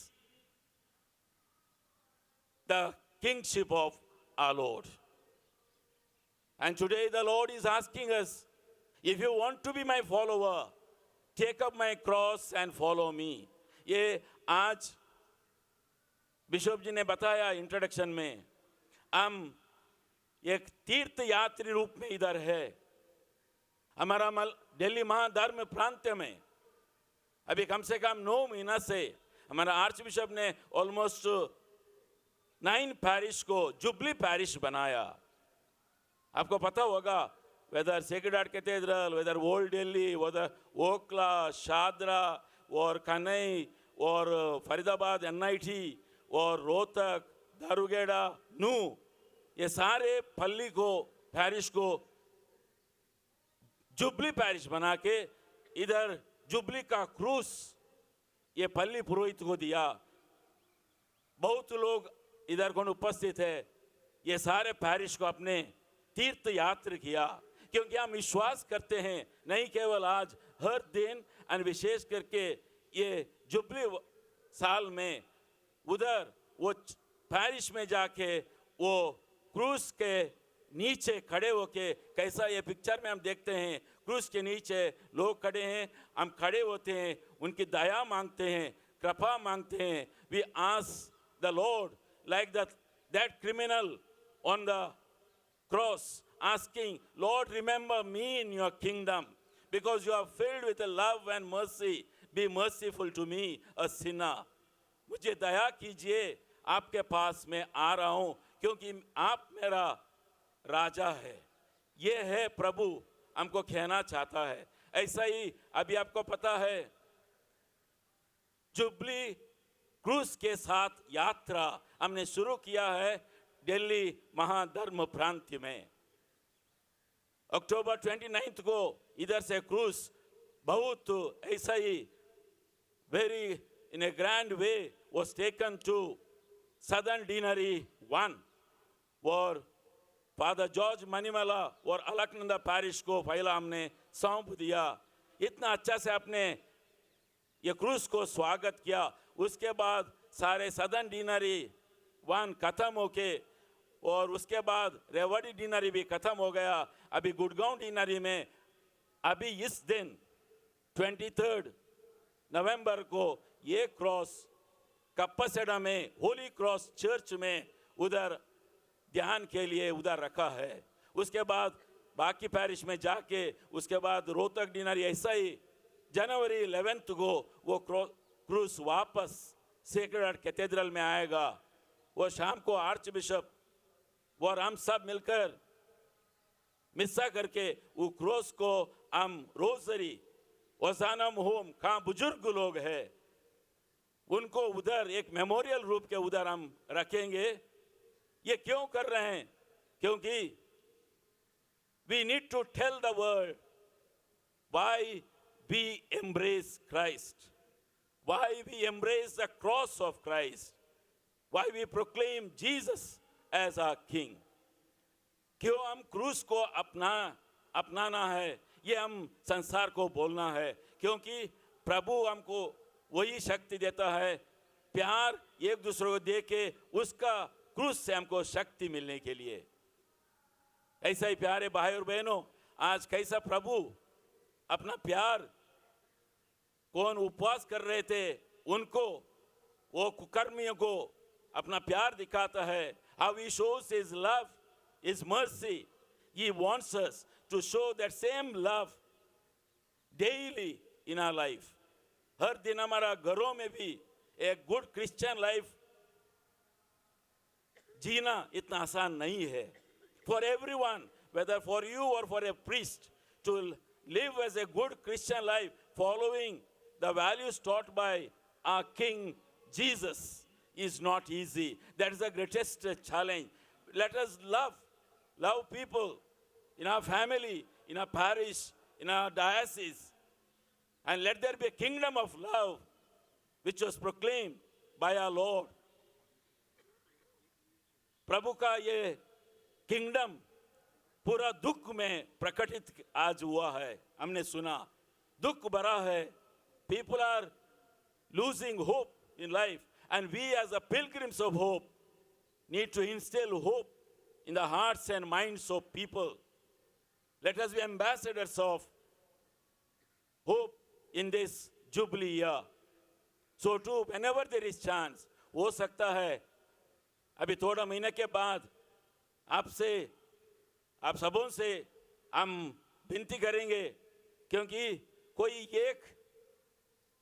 the kingship of our Lord. And today the Lord is asking us, if you want to be my follower, take up my cross and follow me. ये आज bishop जी ने बताया introduction में, हम एक तीर्थ यात्री रूप में इधर है. हमारा दिल्ली महाधर्म प्रांत में अभी कम से कम 9 महीना से हमारा आर्च बिशप ने ऑलमोस्ट 9 पैरिश को जुबली पैरिश बनाया. आपको पता होगा, whether sacred heart cathedral, whether old Delhi, whether Okhla, Shahdara और कनई और फरीदाबाद NIT और रोहतक, दारूगेड़ा, नू, ये सारे पल्ली को पैरिश को जुबली पैरिश बना के इधर जुबली का क्रूस ये पल्ली पुरोहित को दिया. बहुत लोग इधर कौन उपस्थित है. ये सारे पैरिश को अपने तीर्थ यात्रा किया, क्योंकि हम विश्वास करते हैं नहीं केवल आज, हर दिन और विशेष करके ये जुबली साल में उधर वो पैरिश में जाके वो क्रूस के नीचे खड़े होके, कैसा ये पिक्चर में हम देखते हैं, क्रूस के नीचे लोग खड़े हैं, हम खड़े होते हैं, उनकी दया मांगते हैं, कृपा मांगते हैं. We ask the Lord like that criminal on the cross asking, Lord, remember me in your kingdom because you are filled with love and mercy. Be merciful to me, a sinner. मुझे दया कीजिए, आपके पास मैं आ रहा हूँ क्योंकि आप मेरा राजा है. ये है प्रभु हमको कहना चाहता है. ऐसा ही अभी आपको पता है, जुबली क्रूस के साथ यात्रा हमने शुरू किया है दिल्ली महाधर्म प्रांत में. अक्टूबर 29 को इधर से क्रूस बहुत ऐसा ही very in a grand way was taken to Southern Deanery 1 और फादर जॉर्ज मनीमाला और अलकनंदा पैरिश को पहला हमने सौंप दिया. इतना अच्छा से आपने ये क्रूस को स्वागत किया. उसके बाद सारे सदर्न डिनरी 1 खत्म होके और उसके बाद रेवाड़ी डिनरी भी खत्म हो गया. अभी गुड़गांव डिनरी में अभी इस दिन 23 नवंबर को ये क्रॉस कप्पासेडा में होली क्रॉस चर्च में उधर ध्यान के लिए उधर रखा है. उसके बाद बाकी पैरिश में जाके उसके बाद रोहतक डिनरी, ऐसा ही जनवरी 11 को वो क्रूस वापस सेक्रेड हार्ट कैथेड्रल में आएगा, वो शाम को आर्च बिशप और हम सब मिलकर मिस्सा करके वो क्रॉस को हम रोजरी वसानम होम कहाँ बुजुर्ग लोग हैं उनको उधर एक मेमोरियल रूप के उधर हम रखेंगे। ये क्यों कर रहे हैं? क्योंकि we need to tell the world why we embrace Christ, why we embrace the cross of Christ, why we proclaim Jesus as our King. क्यों हम क्रूस को अपनाना है, ये हम संसार को बोलना है, क्योंकि प्रभु हमको वही शक्ति देता है, प्यार एक दूसरे को दे के उसका क्रूस से हमको शक्ति मिलने के लिए। ऐसा ही प्यारे भाई और बहनों, आज कैसा प्रभु अपना प्यार, कौन उपवास कर रहे थे उनको, वो कुकर्मियों को अपना प्यार दिखाता है। How he shows his love, his mercy. He wants us to show that same love daily in our life. हर दिन हमारा घरों में भी एक गुड क्रिश्चियन लाइफ जीना इतना आसान नहीं है। For everyone, whether for you or for a priest, to live as a good Christian life, following the values taught by our King Jesus, is not easy. That is the greatest challenge. Let us love people in our family, in our parish, in our diocese, and let there be a kingdom of love which was proclaimed by our Lord. प्रभु का ये kingdom पूरा दुख में प्रकटित आज हुआ है। हमने सुना दुख भरा है, people are losing hope in life, and we as the pilgrims of hope need to instill hope in the hearts and minds of people. Let us be ambassadors of hope in this jubilee year. So too, whenever there is chance, हो सकता है अभी थोड़ा महीने के बाद आपसे, आप सबों से हम विनती करेंगे, क्योंकि कोई एक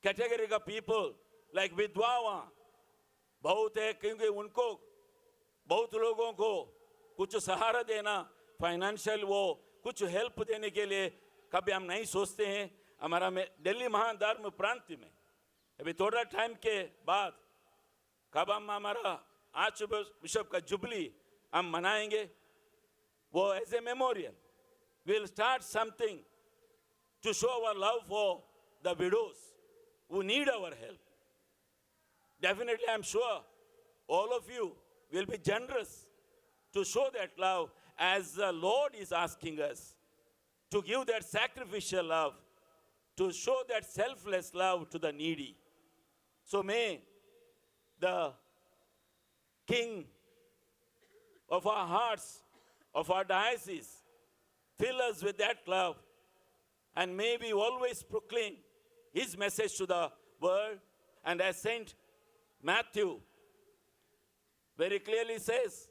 कैटेगरी का पीपल लाइक विधवा बहुत है, क्योंकि उनको बहुत लोगों को कुछ सहारा देना, फाइनेंशियल वो कुछ हेल्प देने के लिए कभी हम नहीं सोचते हैं। हमारा में दिल्ली महाधर्म प्रांत में अभी थोड़ा टाइम के बाद कब हम हमारा आर्च बिशप का जुबली हम मनाएंगे, वो as a memorial will start something to show our love for the widows who need our help. Definitely, I'm sure all of you will be generous to show that love as the Lord is asking us to give that sacrificial love, to show that selfless love to the needy. So may the King of our hearts, of our diocese, fill us with that love, and may we always proclaim his message to the world. And as Saint Matthew very clearly says,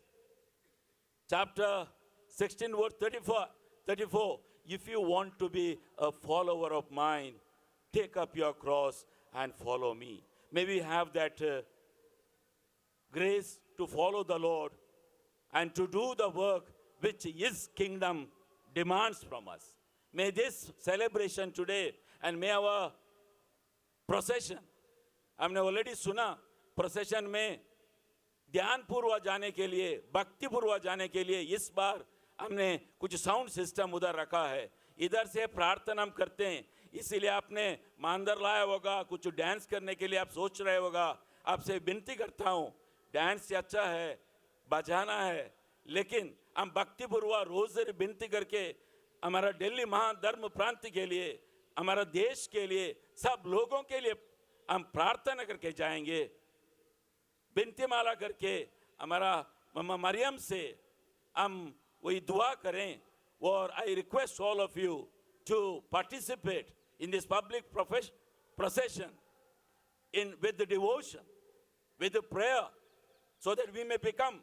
chapter 16, verse 34, if you want to be a follower of mine, take up your cross and follow me. May we have that grace to follow the Lord and to do the work which his kingdom demands from us. May this celebration today, and may our procession, हमने already सुना, procession में ध्यान पूर्वक जाने के लिए, भक्ति पूर्वक जाने के लिए इस बार हमने कुछ साउंड सिस्टम उधर रखा है। इधर से प्रार्थना हम करते हैं, इसीलिए आपने मांदर लाया होगा, कुछ डांस करने के लिए आप सोच रहे होगा। आपसे विनती करता हूँ, डांस से अच्छा है, बजाना है, लेकिन हम भक्ति पूर्वक रोज़ विनती करके हमारा दिल्ली महाधर्म प्रांत के लिए, हमारा देश के लिए, सब लोगों के लिए हम प्रार्थना करके जाएंगे। विनती माला करके हमारा मम्मा मरियम से हम वही दुआ करें। और I request all of you to participate in this public procession with the devotion, with the prayer, so that we may become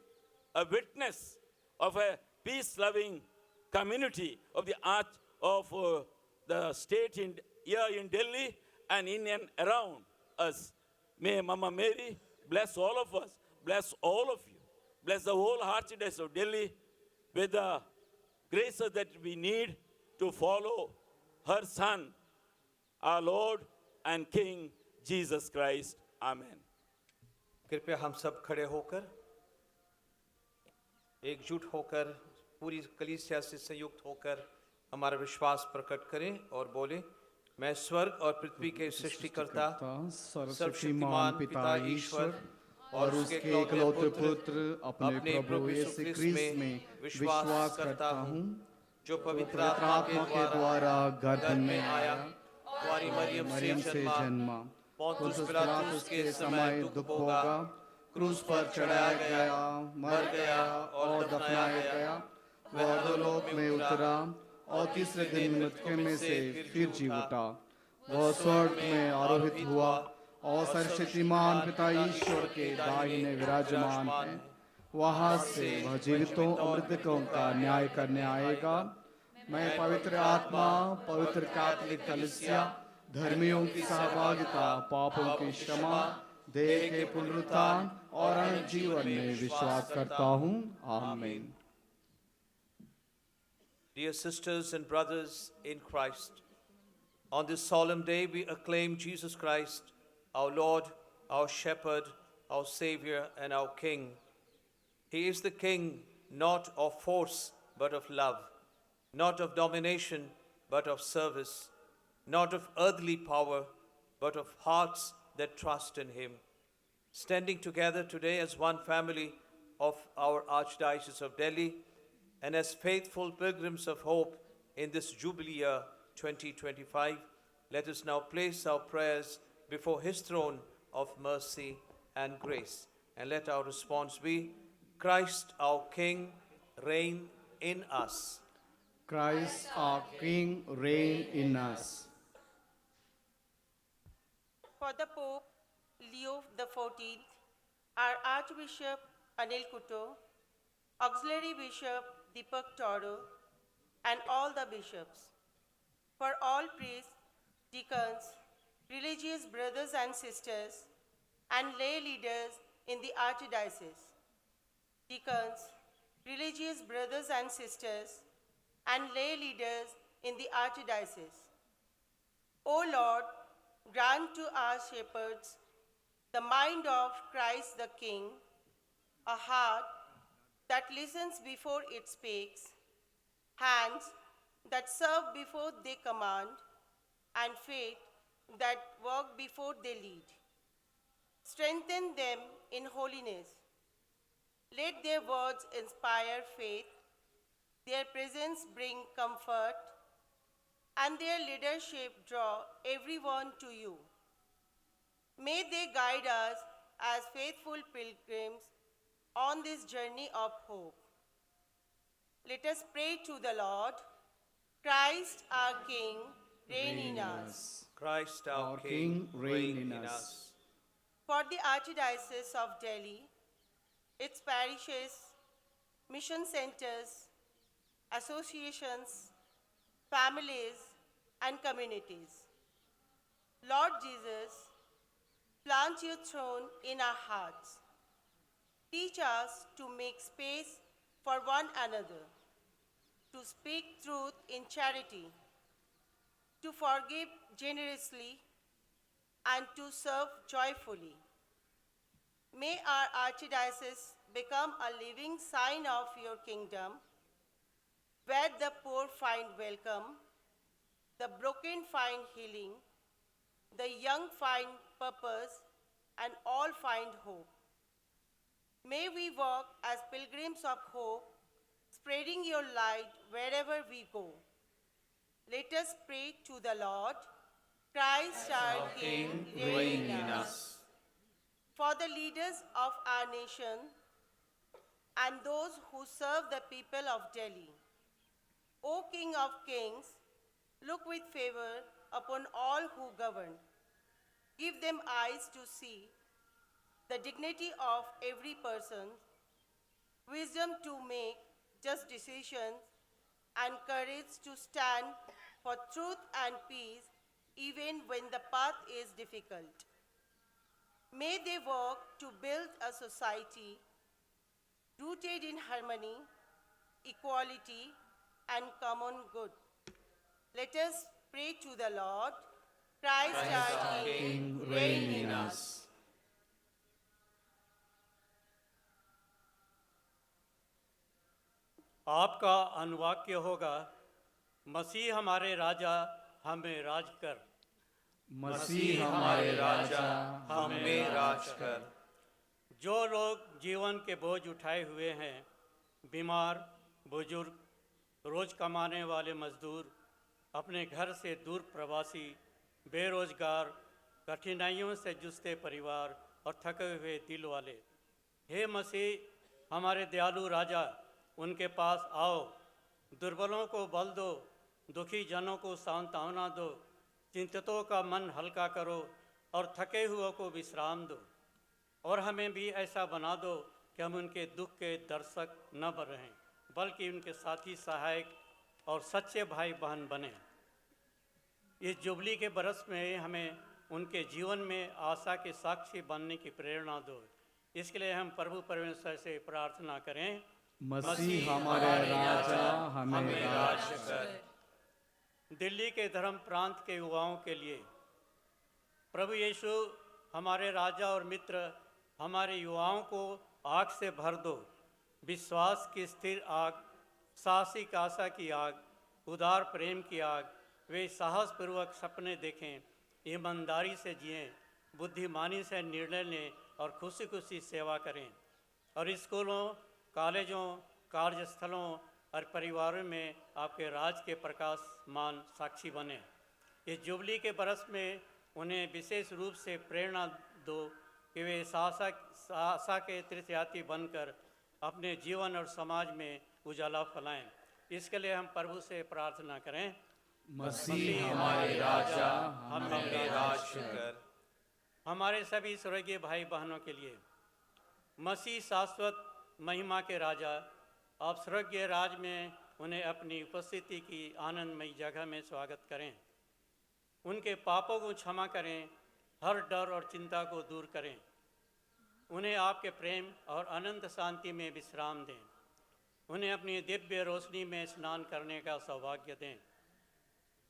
a witness of a peace-loving community of the the state here in Delhi and in and around us. May Mama Mary bless all of us, bless all of you, bless the whole Archdiocese of Delhi with the graces that we need to follow her Son, our Lord and King Jesus Christ. Amen. कृपया हम सब खड़े होकर एकजुट होकर पूरी कलीसिया से संयुक्त होकर हमारा विश्वास प्रकट करें और बोले, मैं स्वर्ग और पृथ्वी के सृष्टिकर्ता सर्वशक्तिमान पिता ईश्वर और उसके इकलौते पुत्र अपने प्रभु यीशु ख्रीस्त में विश्वास करता हूँ, जो पवित्र आत्मा के द्वारा गर्दन में आया, कुंवारी मरियम से जन्मा, पोंतुस पिलातुस के समय दुख भोगा, क्रूस पर चढ़ाया गया, मर गया और दफनाया गया, वह अधोलोक में उतरा और तीसरे दिन मृतकों में से फिर जी उठा, वह स्वर्ग में आरोहित हुआ और सर्वशक्तिमान पिता ईश्वर के दाहिने विराजमान है, वहां से वह जीवितों और मृतकों का न्याय करने आएगा। मैं पवित्र आत्मा, पवित्र कैथोलिक कलीसिया, धर्मियों की सहभागिता, पापों की क्षमा, देह के पुनरुत्थान और अनंत जीवन में विश्वास करता हूँ। आमीन। Dear sisters and brothers in Christ, on this solemn day we acclaim Jesus Christ, our Lord, our Shepherd, our Savior, and our King. He is the King not of force but of love, not of domination but of service, not of earthly power but of hearts that trust in Him. Standing together today as one family of our Archdiocese of Delhi, and as faithful pilgrims of hope in this Jubilee year 2025, let us now place our prayers before His throne of mercy and grace. And let our response be, Christ our King, reign in us. Christ our King, reign in us. For the Pope Leo XIV, our Archbishop Anil Kutto, Auxiliary Bishop Deepak Toro, and all the bishops. For all priests, deacons, religious brothers and sisters, and lay leaders in the Archdiocese. Deacons, religious brothers and sisters, and lay leaders in the Archdiocese. O Lord, grant to our shepherds the mind of Christ the King, a heart that listens before it speaks, hands that serve before they command, and feet that walk before they lead. Strengthen them in holiness. Let their words inspire faith, their presence bring comfort, and their leadership draw everyone to you. May they guide us as faithful pilgrims on this journey of hope. Let us pray to the Lord. Christ our King, reign in us. Christ our King, reign in us. For the Archdiocese of Delhi, its parishes, mission centers, associations, families, and communities. Lord Jesus, plant your throne in our hearts. Teach us to make space for one another, to speak truth in charity, to forgive generously, and to serve joyfully. May our Archdiocese become a living sign of your kingdom, where the poor find welcome, the broken find healing, the young find purpose, and all find hope. May we walk as pilgrims of hope, spreading your light wherever we go. Let us pray to the Lord. Christ our King, reign in us. For the leaders of our nation and those who serve the people of Delhi, O King of Kings, look with favor upon all who govern. Give them eyes to see the dignity of every person, wisdom to make just decisions, and courage to stand for truth and peace even when the path is difficult. May they work to build a society rooted in harmony, equality, and common good. Let us pray to the Lord. Christ our King, reign in us. आपका अनुवाक्य होगा, मसीह हमारे राजा हमें राज कर। मसीह हमारे राजा हमें राज कर। जो लोग जीवन के बोझ उठाए हुए हैं, बीमार, बुजुर्ग, रोज कमाने वाले मजदूर, अपने घर से दूर प्रवासी, बेरोजगार, कठिनाइयों से जूझते परिवार और थके हुए दिल वाले, हे मसीह हमारे दयालु राजा, उनके पास आओ, दुर्बलों को बल दो, दुखी जनों को सांत्वना दो, चिंतितों का मन हल्का करो और थके हुओं को विश्राम दो। और हमें भी ऐसा बना दो कि हम उनके दुख के दर्शक न रहें, बल्कि उनके साथी, सहायक और सच्चे भाई बहन बने। इस जुबली के बरस में हमें उनके जीवन में आशा के साक्षी बनने की प्रेरणा दो। इसके लिए हम प्रभु परमेश्वर से प्रार्थना करें, मसीह हमारे राजा हमें राज कर। दिल्ली के धर्म प्रांत के युवाओं के लिए प्रभु यीशु हमारे राजा और मित्र, हमारे युवाओं को आग से भर दो, विश्वास की स्थिर आग, साहसिक आशा की आग, उदार प्रेम की आग। वे साहसपूर्वक सपने देखें, ईमानदारी से जिएं, बुद्धिमानी से निर्णय लें और खुशी खुशी सेवा करें। और स्कूलों, कॉलेजों, कार्यस्थलों और परिवारों में आपके राज के प्रकाशमान साक्षी बने। इस जुबली के बरस में उन्हें विशेष रूप से प्रेरणा दो कि वे आशा के तीर्थयात्री बनकर अपने जीवन और समाज में उजाला फैलाएं। इसके लिए हम प्रभु से प्रार्थना करें, मसीह हमारे राजा हमें राज कर। हमारे सभी स्वर्गीय भाई बहनों के लिए मसीह शाश्वत महिमा के राजा, आप स्वर्गीय राज में उन्हें अपनी उपस्थिति की आनंदमयी जगह में स्वागत करें। उनके पापों को क्षमा करें, हर डर और चिंता को दूर करें। उन्हें आपके प्रेम और अनंत शांति में विश्राम दें। उन्हें अपनी दिव्य रोशनी में स्नान करने का सौभाग्य दें,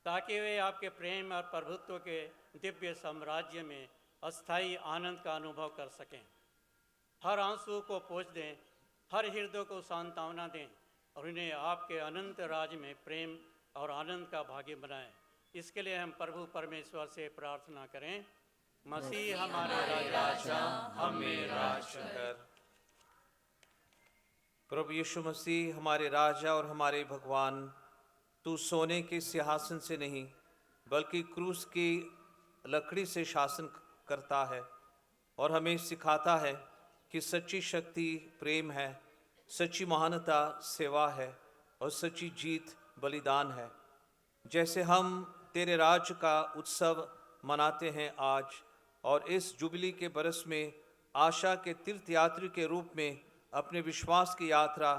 ताकि वे आपके प्रेम और प्रभुत्व के दिव्य साम्राज्य में अस्थायी आनंद का अनुभव कर सकें। हर आंसू को पोंछ दें, हर हृदय को सांत्वना दें और उन्हें आपके अनंत राज में प्रेम और आनंद का भागी बनाएं। इसके लिए हम प्रभु परमेश्वर से प्रार्थना करें, मसीह हमारे राजा हमें राज कर। प्रभु यीशु मसीह हमारे राजा और हमारे भगवान, तू सोने के सिंहासन से नहीं बल्कि क्रूस की लकड़ी से शासन करता है और हमें सिखाता है कि सच्ची शक्ति प्रेम है, सच्ची महानता सेवा है और सच्ची जीत बलिदान है। जैसे हम तेरे राज्य का उत्सव मनाते हैं आज और इस जुबली के बरस में आशा के तीर्थयात्री के रूप में अपने विश्वास की यात्रा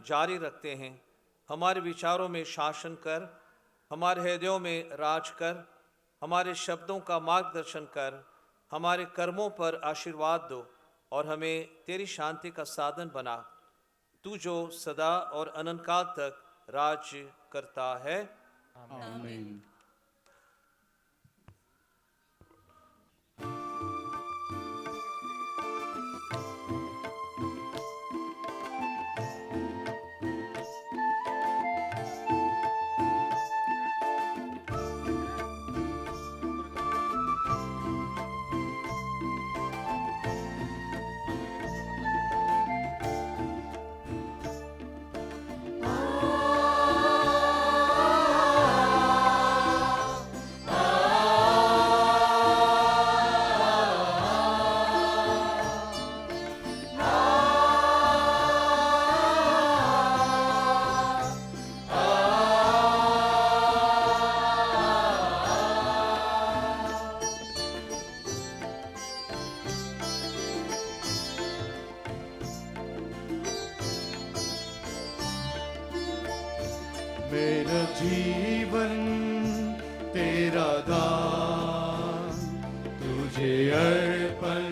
जारी रखते हैं, हमारे विचारों में शासन कर, हमारे हृदयों में राज कर, हमारे शब्दों का मार्गदर्शन कर, हमारे कर्मों पर आशीर्वाद दो और हमें तेरी शांति का साधन बना, तू जो सदा और अनंतकाल तक राज्य करता है। आमीन। मेरा जीवन तेरा दान तुझे अर्पण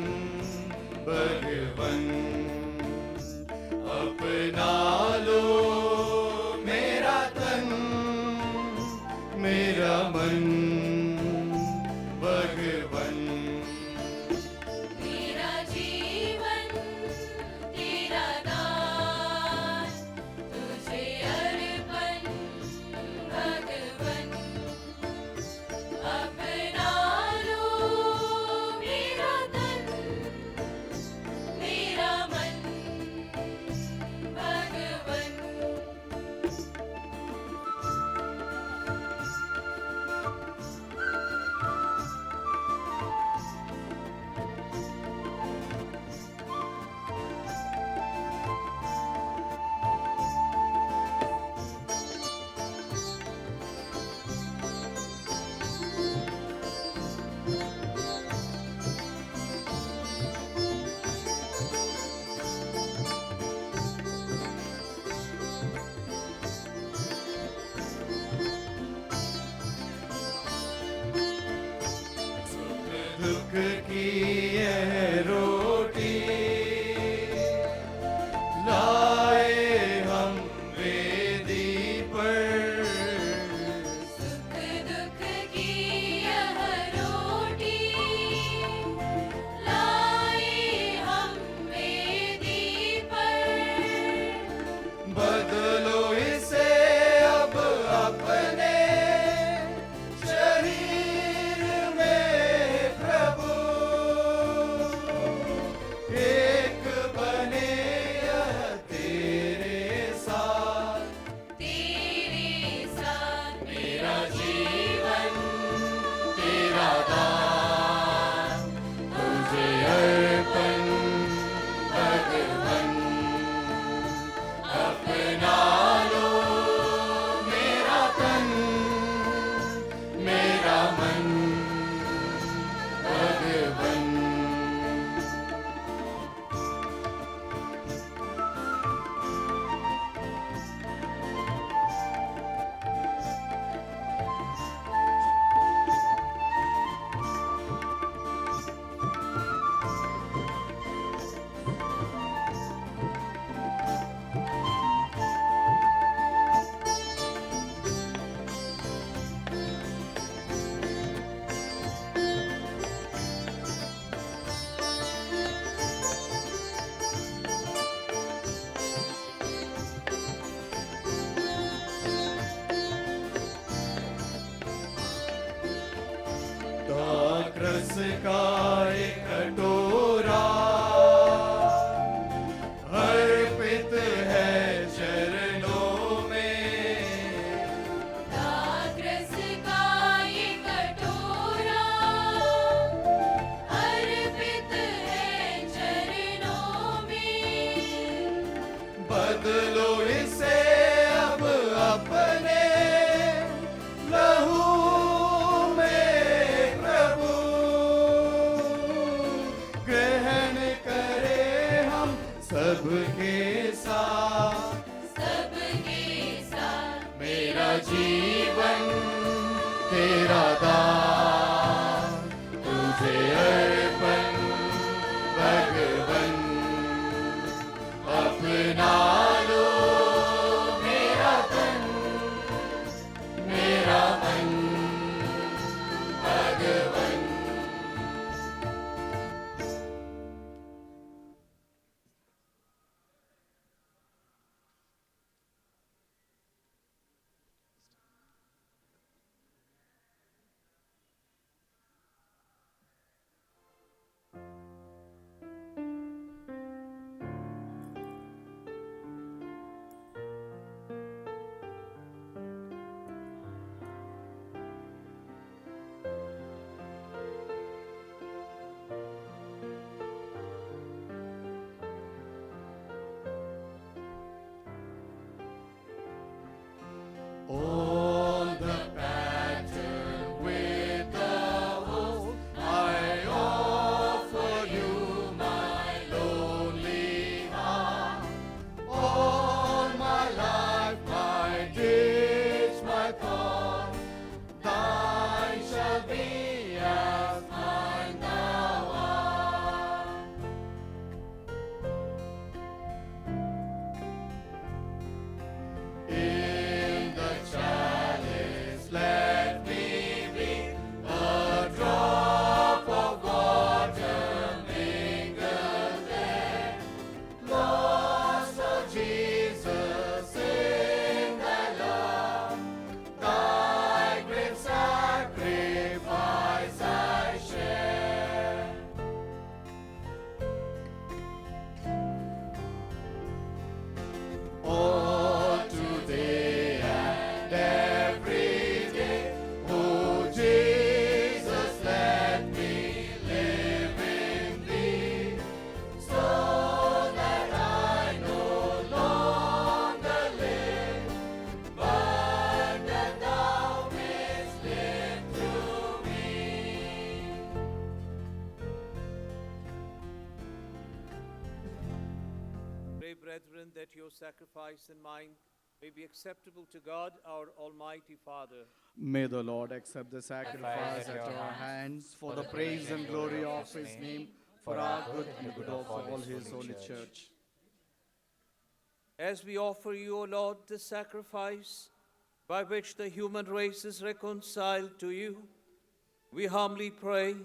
दाक्रस का एक कटोरा अर्पित है चरणों में, दाक्रस का ये कटोरा अर्पित है चरणों में, बदलो इसे अब अपने लहू में प्रभु, ग्रहण करें हम सबके साथ, सबके साथ मेरा जीवन तेरा दान, तुझे अर्पण भगवन, अपना लो मेरा तन, मेरा मन भगवन। On the pattern with the host, I offer you my lonely heart. All my life, my deeds, my thoughts, thine shall be as mine thou art. In the chalice let me be a drop of water mingled there, lost, oh Jesus, in thy love, thy great sacrifice I share. Oh, today and every day, oh Jesus, let me live in thee, so that I no longer live, but that thou mayst live through me. Pray, brethren, that your sacrifice and mine may be acceptable to God, our Almighty Father. May the Lord accept the sacrifice at your hands for the praise and glory of his name, for our good and the good of all his holy church. As we offer you, O Lord, the sacrifice by which the human race is reconciled to you, we humbly pray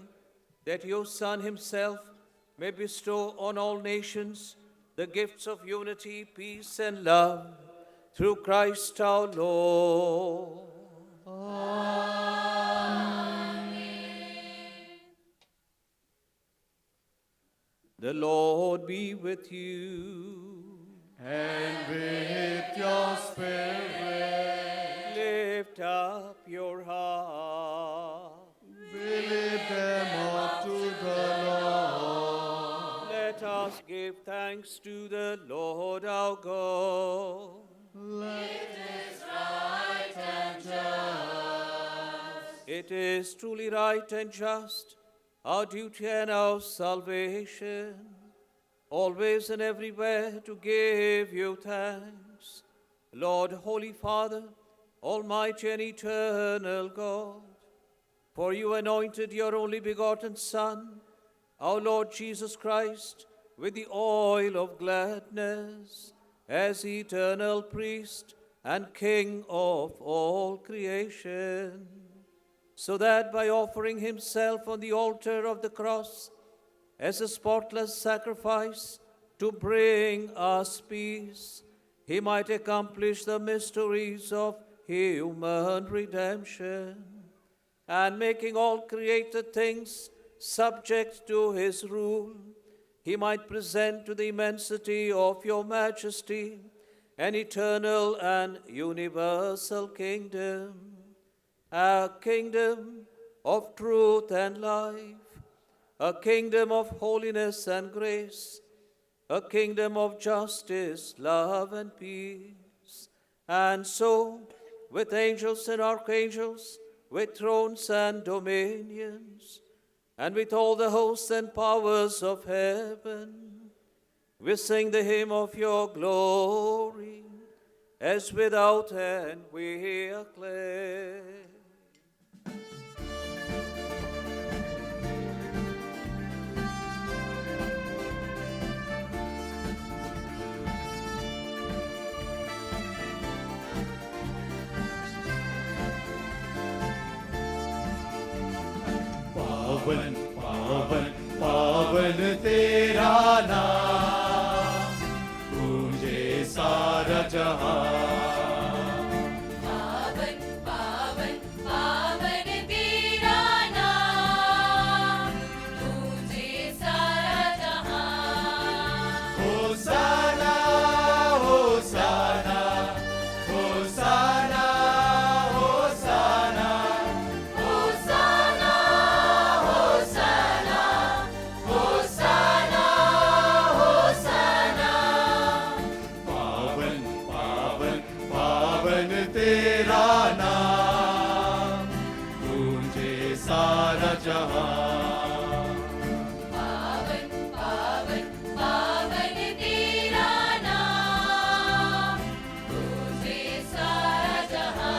that your Son himself may bestow on all nations the gifts of unity, peace, and love, through Christ our Lord. The Lord be with you. And with your spirit, Lift up your heart. we lift them up to the Lord. Let us give thanks to the Lord our God. It is truly right and just, our duty and our salvation, always and everywhere to give you thanks. Lord, Holy Father, Almighty and eternal God, for you anointed your only begotten Son our Lord Jesus Christ with the oil of gladness as eternal priest and King of all creation, so that by offering himself on the altar of the cross as a spotless sacrifice to bring us peace, he might accomplish the mysteries of human redemption, and making all created things subject to his rule, he might present to the immensity of your majesty an eternal and universal kingdom, a kingdom of truth and life, a kingdom of holiness and grace, a kingdom of justice, love, and peace. And so, with angels and archangels, with thrones and dominions, and with all the hosts and powers of heaven, we sing the hymn of your glory, as without end we acclaim. पावन पावन पावन तेरा नाम, गूंजे सारा जहां। पावन पावन पावन तेरा नाम, गूंजे सारा जहां। होसाना होसाना होसाना होसाना होसाना होसाना होसाना होसाना। पावन पावन पावन तेरा नाम, गूंजे सारा जहां। पावन पावन पावन तेरा नाम, गूंजे सारा जहां।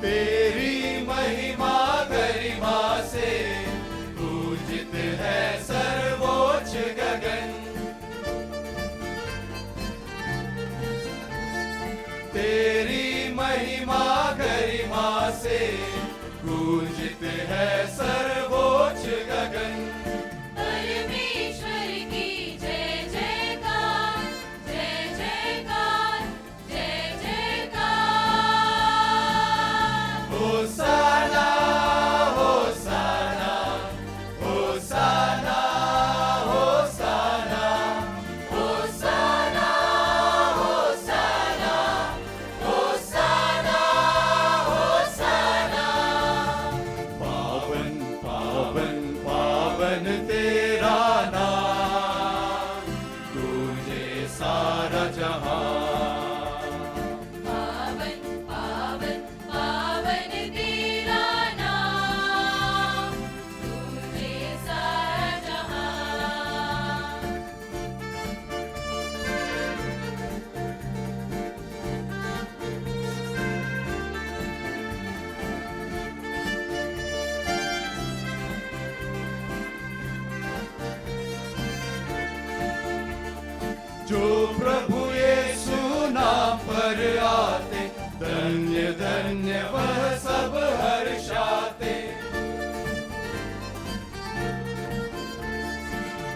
तेरी महिमा गरिमा से पूजित है सर्वोच्च गगन। तेरी महिमा गरिमा से पूजित है सर्वोच्च गगन। परमेश्वर की जय जयकार, जय जयकार, जय जयकार। होसाना होसाना होसाना होसाना होसाना होसाना होसाना होसाना। पावन पावन पावन तेरा नाम, तुझे सारा जहां। पावन पावन पावन तेरा नाम, तुझे सारा जहां। जो प्रभु यीशु नाम पर आते, धन्य धन्य वह सब हर्षाते।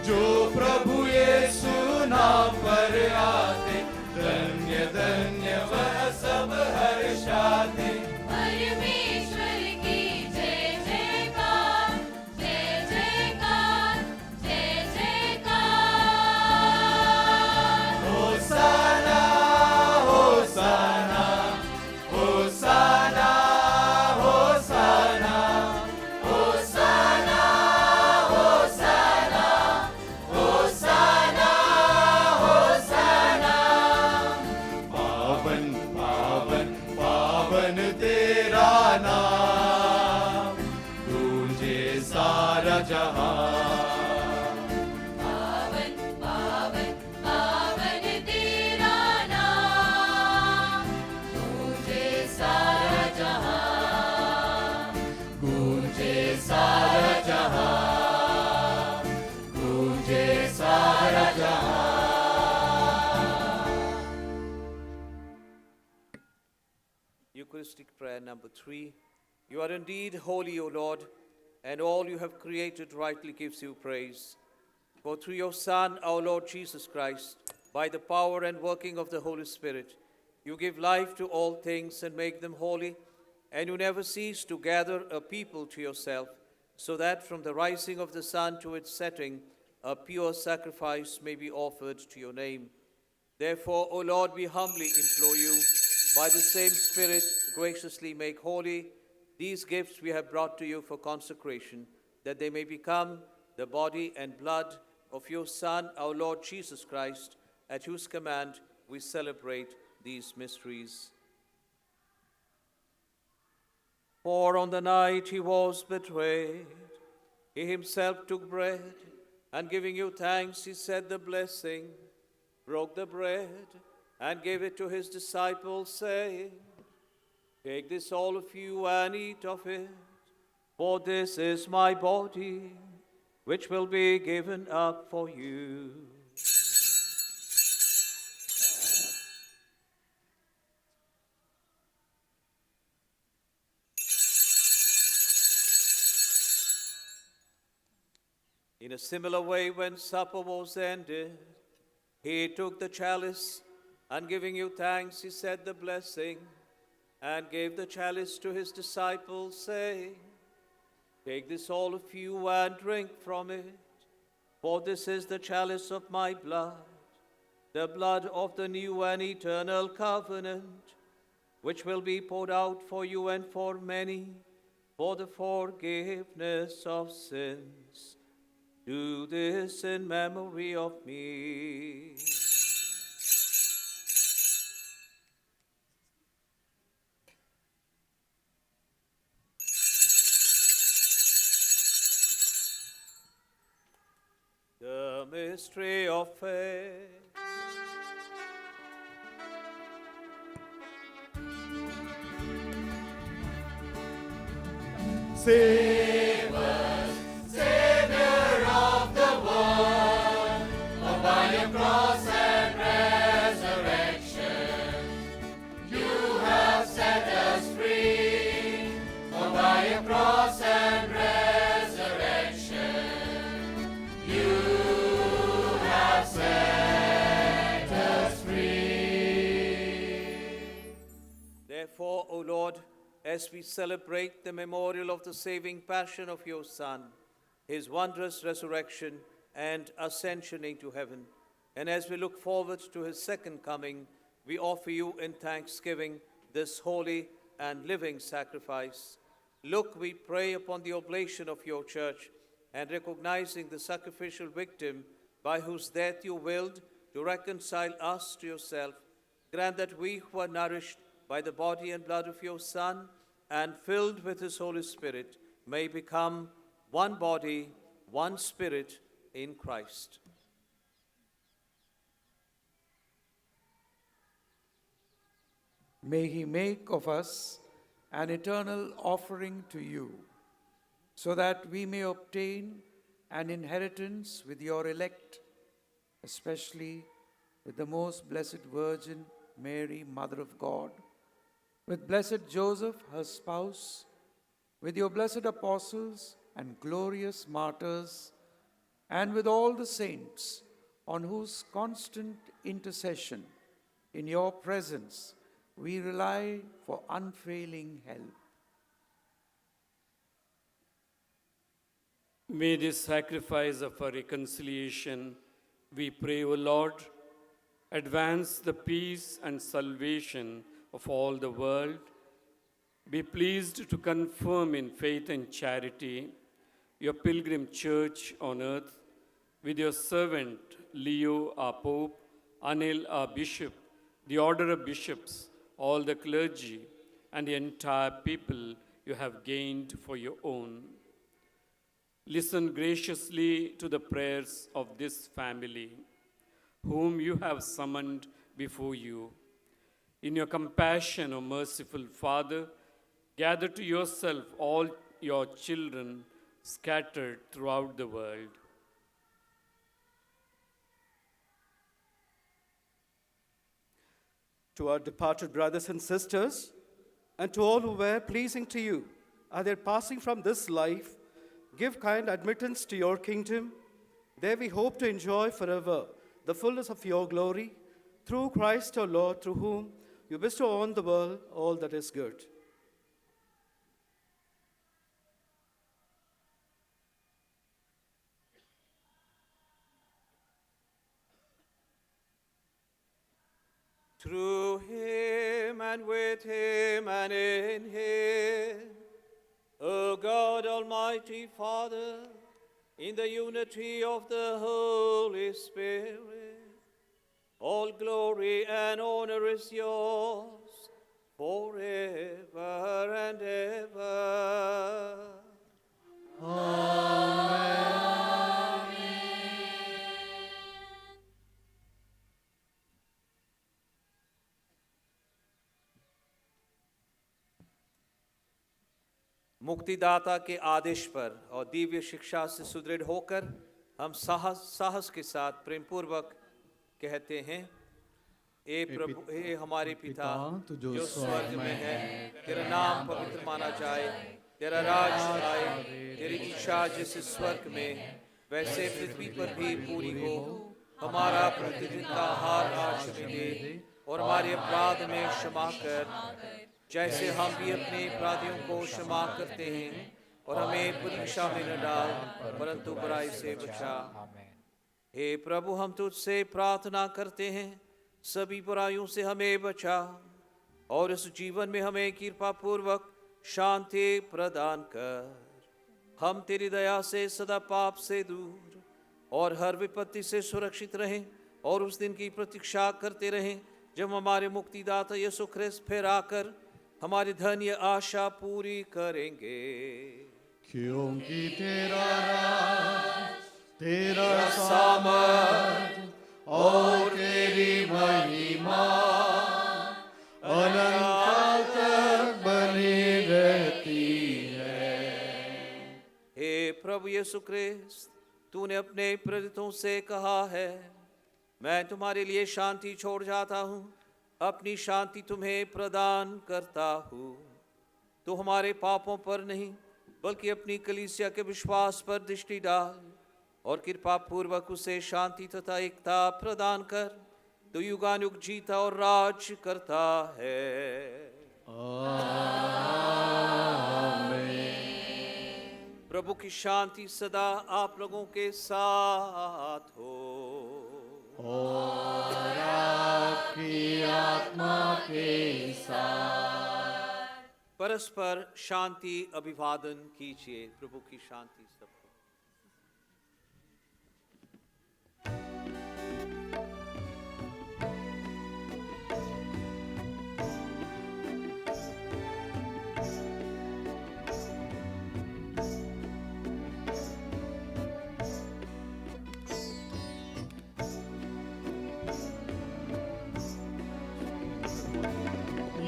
जो प्रभु यीशु नाम पर आते, धन्य धन्य वह सब हर्षाते। परमेश्वर की जय जयकार, जय जयकार, जय जयकार। होसाना होसाना होसाना होसाना होसाना होसाना होसाना होसाना। पावन पावन पावन जहां पावन पावन पावन तेरा नाम गूंजे सारा जहां गूंजे सारा जहां गूंजे सारा जहां Eucharistic prayer number 3. You are indeed holy, O Lord, and all you have created rightly gives you praise. For through your Son, our Lord Jesus Christ, by the power and working of the Holy Spirit, you give life to all things and make them holy, and you never cease to gather a people to yourself, so that from the rising of the sun to its setting, a pure sacrifice may be offered to your name. Therefore, O Lord, we humbly implore you, by the same Spirit, graciously make holy these gifts we have brought to you for consecration, that they may become the body and blood of your Son, our Lord Jesus Christ, at whose command we celebrate these mysteries. For on the night he was betrayed, he himself took bread, and giving you thanks, he said the blessing, broke the bread, and gave it to his disciples, saying, Take this, all of you, and eat of it, for this is my body, which will be given up for you. In a similar way, when supper was ended, he took the chalice, and giving you thanks, he said the blessing, and gave the chalice to his disciples, saying, Take this, all of you, and drink from it, for this is the chalice of my blood, the blood of the new and eternal covenant, which will be poured out for you and for many, for the forgiveness of sins. Do this in memory of me. The mystery of faith. Save us, Savior of the world, for by your cross and resurrection, you have set us free. For by your cross and resurrection, you have set us free. Therefore, O Lord, as we celebrate the memorial of the saving passion of your Son, his wondrous resurrection and ascension into heaven, and as we look forward to his second coming, we offer you in thanksgiving this holy and living sacrifice. Look, we pray, upon the oblation of your church, and recognizing the sacrificial victim by whose death you willed to reconcile us to yourself, grant that we who are nourished by the body and blood of your Son, and filled with his Holy Spirit, may become one body, one spirit in Christ. May he make of us an eternal offering to you, so that we may obtain an inheritance with your elect, especially with the most blessed Virgin Mary, Mother of God, with blessed Joseph, her spouse, with your blessed apostles and glorious martyrs, and with all the saints, on whose constant intercession in your presence we rely for unfailing help. May this sacrifice of our reconciliation, we pray, O Lord, advance the peace and salvation of all the world. Be pleased to confirm in faith and charity your pilgrim church on earth, with your servant Leo, our Pope, Anil, our Bishop, the order of bishops, all the clergy, and the entire people you have gained for your own. Listen graciously to the prayers of this family, whom you have summoned before you. In your compassion, O merciful Father, gather to yourself all your children scattered throughout the world. To our departed brothers and sisters, and to all who were pleasing to you, as they're passing from this life, give kind admittance to your kingdom. There we hope to enjoy forever the fullness of your glory, through Christ our Lord, through whom you bestow on the world all that is good. Through him and with him and in him, O God Almighty Father, in the unity of the Holy Spirit, all glory and honor is yours forever and ever. मुक्तिदाता के आदेश पर और दिव्य शिक्षा से सुदृढ़ होकर हम साहस के साथ प्रेम पूर्वक कहते हैं, ए प्रभु, हे हमारे पिता जो स्वर्ग में है, तेरा नाम पवित्र माना जाए, तेरा राज आए, तेरी इच्छा जैसे स्वर्ग में वैसे पृथ्वी पर भी पूरी हो। हमारा प्रतिदिन का आहार आज हमें दे, और हमारे अपराध में क्षमा कर, जैसे हम भी अपने अपराधियों को क्षमा करते हैं, और हमें परीक्षा में न डाल, परंतु बुराई से बचा। हे प्रभु, हम तुझसे प्रार्थना करते हैं, सभी बुराइयों से हमें बचा, और इस जीवन में हमें कृपा पूर्वक शांति प्रदान कर। हम तेरी दया से सदा पाप से दूर और हर विपत्ति से सुरक्षित रहें, और उस दिन की प्रतीक्षा करते रहें जब हमारे मुक्तिदाता यीशु ख्रिस्त फिर आकर हमारी धन्य आशा पूरी करेंगे। क्योंकि तेरा राज, तेरा सामर्थ और तेरी महिमा अनंत तक बनी रहती है। हे प्रभु यीशु ख्रिस्त, तूने अपने प्रेरितों से कहा है, मैं तुम्हारे लिए शांति छोड़ जाता हूँ, अपनी शांति तुम्हें प्रदान करता हूँ। तो हमारे पापों पर नहीं बल्कि अपनी कलीसिया के विश्वास पर दृष्टि डाल, और कृपा पूर्वक उसे शांति तथा एकता प्रदान कर। तो युगानुयुग जीता और राज करता है। प्रभु की शांति सदा आप लोगों के साथ हो, और आपकी आत्मा के साथ। परस्पर शांति अभिवादन कीजिए। प्रभु की शांति सबको।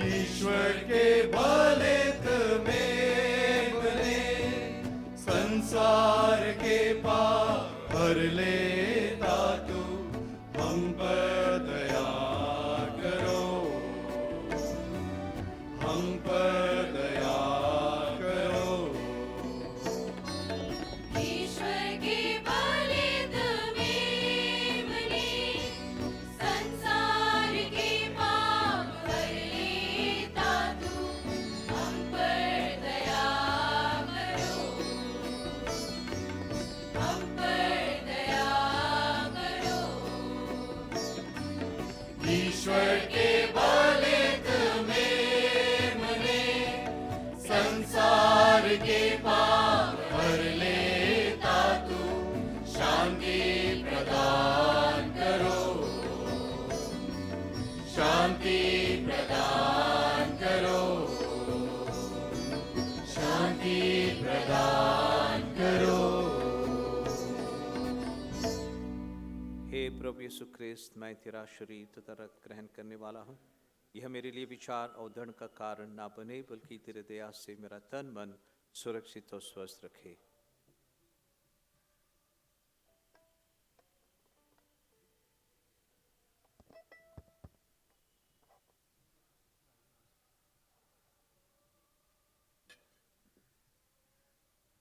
ईश्वर के बलित में बने संसार के पाप भर लेता तू, हम पर दया करो, हम पर दया करो। ईश्वर के बलिद में बने संसार के पाप भर लेता तू, हम पर दया करो, हम पर दया प्रभु यीशु ख्रिस्त, मैं तेरा शरीर तथा रक्त ग्रहण करने वाला हूँ। यह मेरे लिए विचार और दंड का कारण ना बने, बल्कि तेरे दया से मेरा तन मन सुरक्षित और स्वस्थ रखे।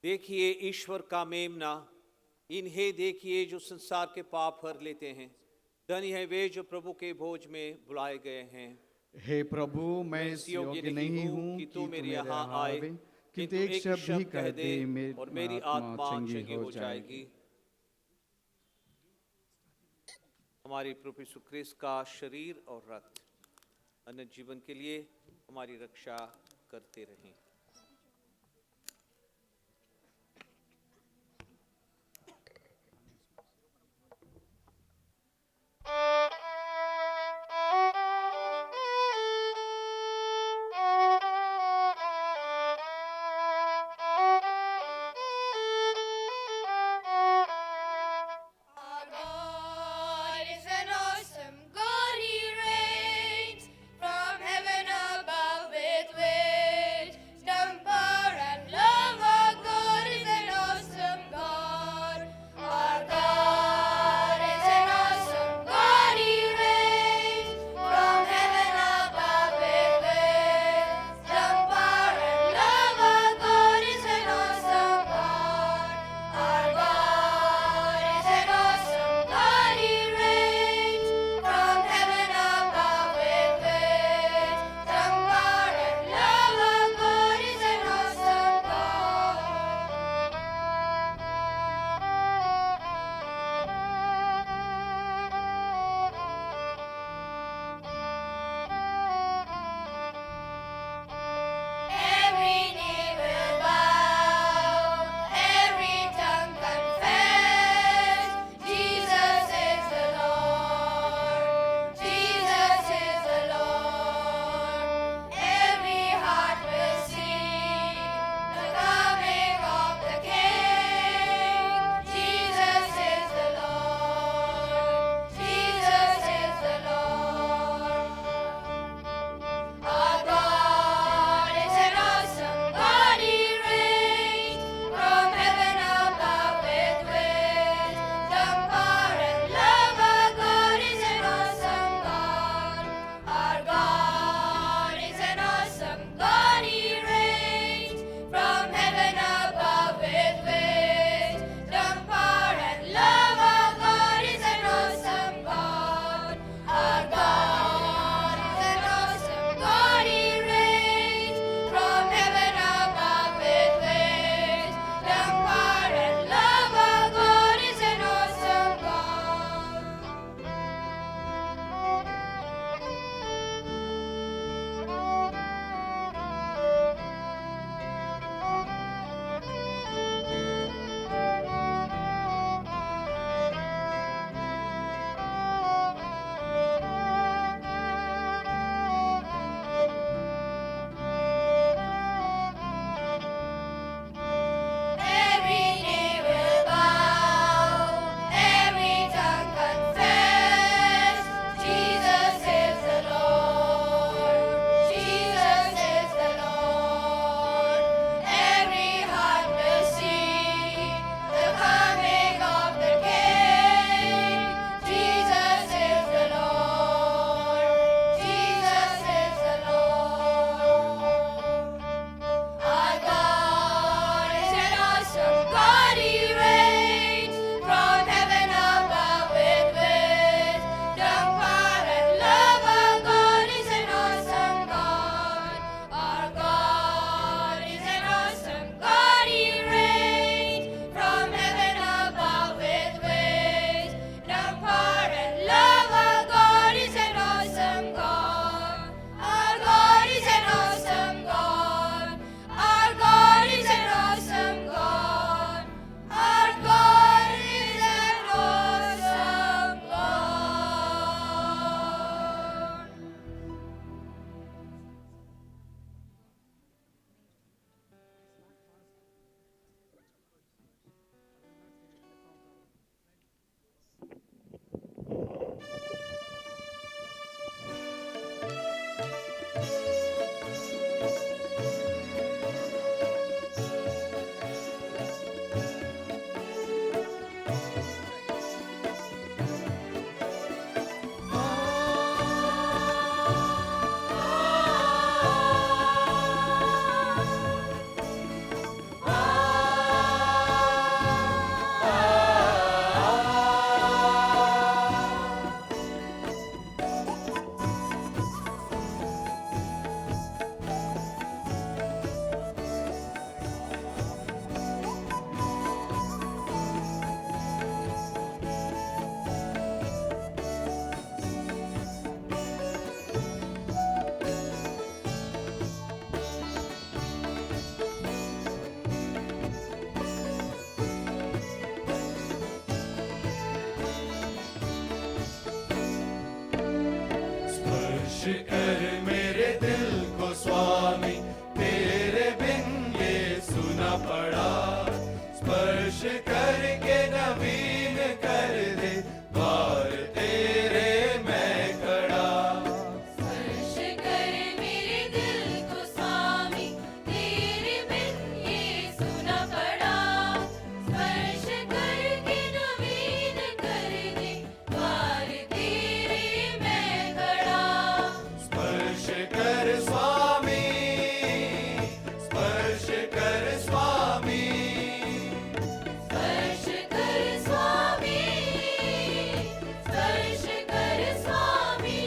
देखिए ईश्वर का मेमना, इन्हें देखिए जो संसार के पाप हर लेते हैं। धन्य है वे जो प्रभु के भोज में बुलाए गए हैं। हे प्रभु, मैं इस योग्य नहीं हूँ कि तू मेरे यहाँ आए, किंतु एक शब्द ही कह दे और मेरी आत्मा चंगी हो जाएगी। हमारे प्रभु यीशु ख्रिस्त का शरीर और रक्त अनंत जीवन के लिए हमारी रक्षा करते रहें। कर मेरे दिल को स्वामी, तेरे बिन ये सुना पड़ा। स्पर्श करके नवीन कर दे, द्वार तेरे मैं खड़ा। स्पर्श कर मेरे दिल को स्वामी, तेरे बिन ये सुना पड़ा। स्पर्श करके नवीन कर दे, द्वार तेरे मैं खड़ा। स्पर्श कर स्वामी, स्पर्श कर स्वामी, स्पर्श कर स्वामी, स्पर्श कर स्वामी।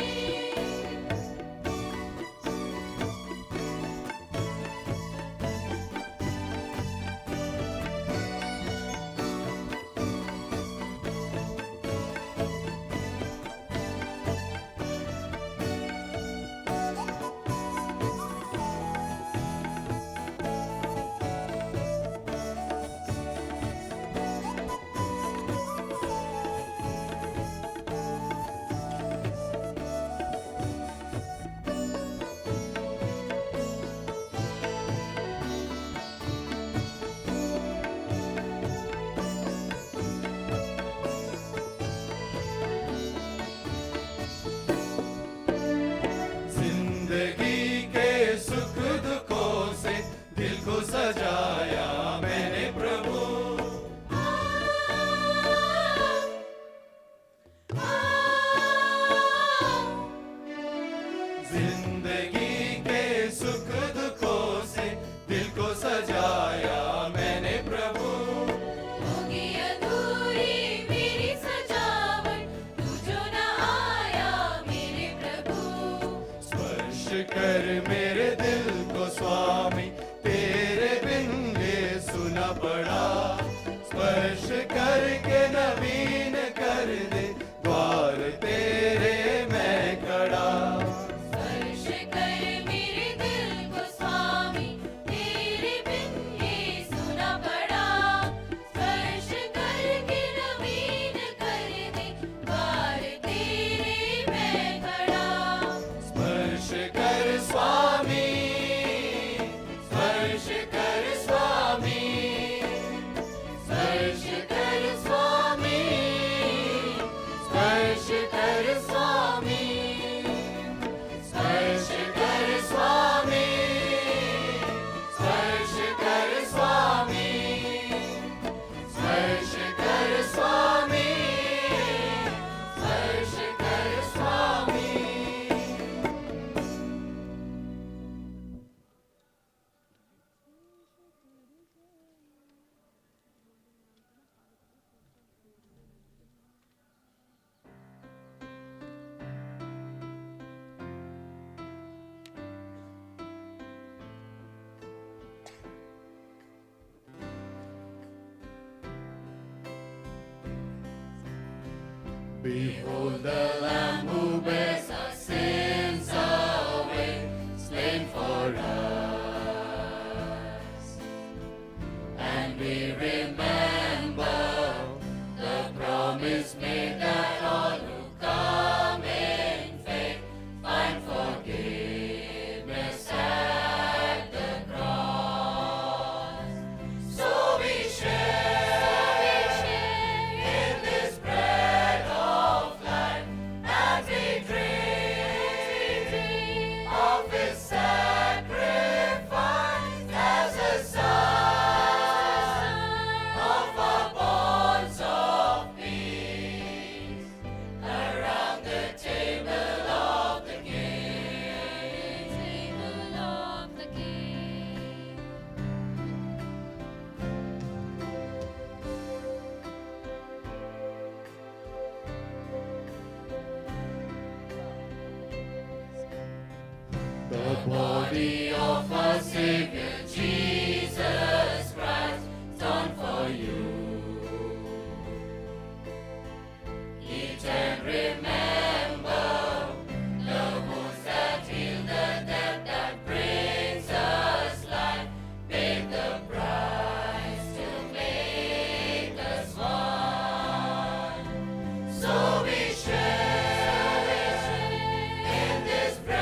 जिंदगी के सुख दुखों से दिल को सजाया मैंने प्रभु। जिंदगी के सुख दुखों से दिल को सजाया मैंने प्रभु। होगी अधूरी मेरी सजावट, तू जो न आया मेरे प्रभु। स्पर्श कर मेरे दिल को स्वामी, तेरे बिन ये सुना पड़ा। स्पर्श करके नवीन कर दे, द्वार तेरे मैं खड़ा। स्पर्श कर मेरे दिल को स्वामी, तेरे बिन ये सुना पड़ा। स्पर्श करके नवीन कर दे, द्वार तेरे मैं खड़ा। स्पर्श कर स्वामी, स्पर्श कर स्वामी, स्पर्श कर स्वामी, स्पर्श कर स्वामी, स्पर्श कर स्वामी, स्पर्श कर स्वामी, स्पर्श कर स्वामी, स्पर्श कर स्वामी। Behold the Lamb who bears our sins away, slain for us. And we remember the promise made that all who come in faith find forgiveness at the cross. So we share in this bread of life as we drink of His sacrifice as a sign of our bonds of peace around the table of the King. Table of the King. The body of our Savior Jesus Christ, done for you. Eat and remember the wounds that heal, the death that brings us life, paid the price to make us one. So we share in this bread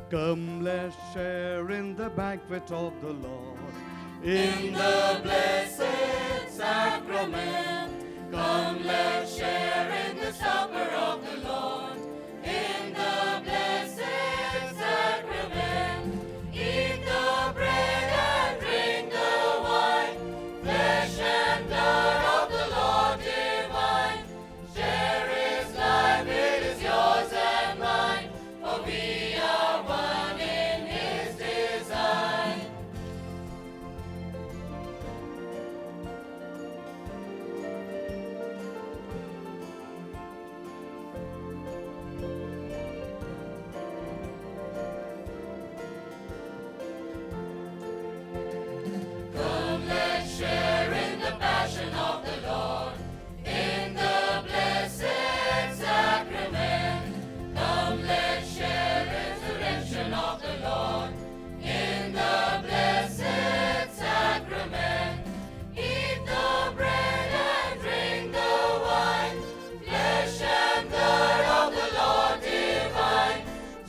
Come, let's share in the banquet of the Lord. In the blessed sacrament, come, let's share in the supper of the Lord. In the blessed sacrament, eat the bread and drink the wine, flesh and blood of the Lord divine. Share His life, it is yours and mine, for we are one in His design. Come, let's share in the passion of the Lord. In the blessed sacrament, come, let's share resurrection of the Lord. In the blessed sacrament, eat the bread and drink the wine, flesh and blood of the Lord divine.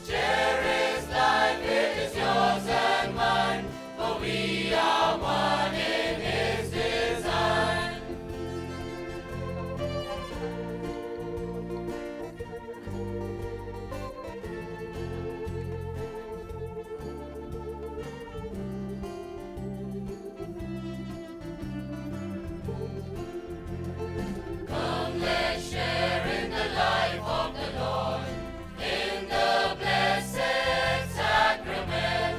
Share His life, it is yours and mine, for we are one in His design. Come, let's share in the life of the Lord. In the blessed sacrament,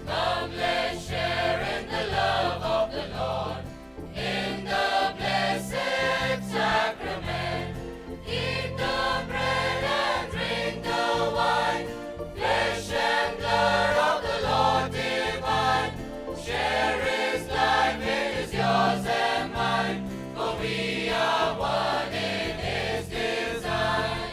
come, let's share in the love of the Lord. In the blessed sacrament, eat the bread and drink the wine, flesh and blood of the Lord divine. Share His life, it is yours and mine, for we are one in His design.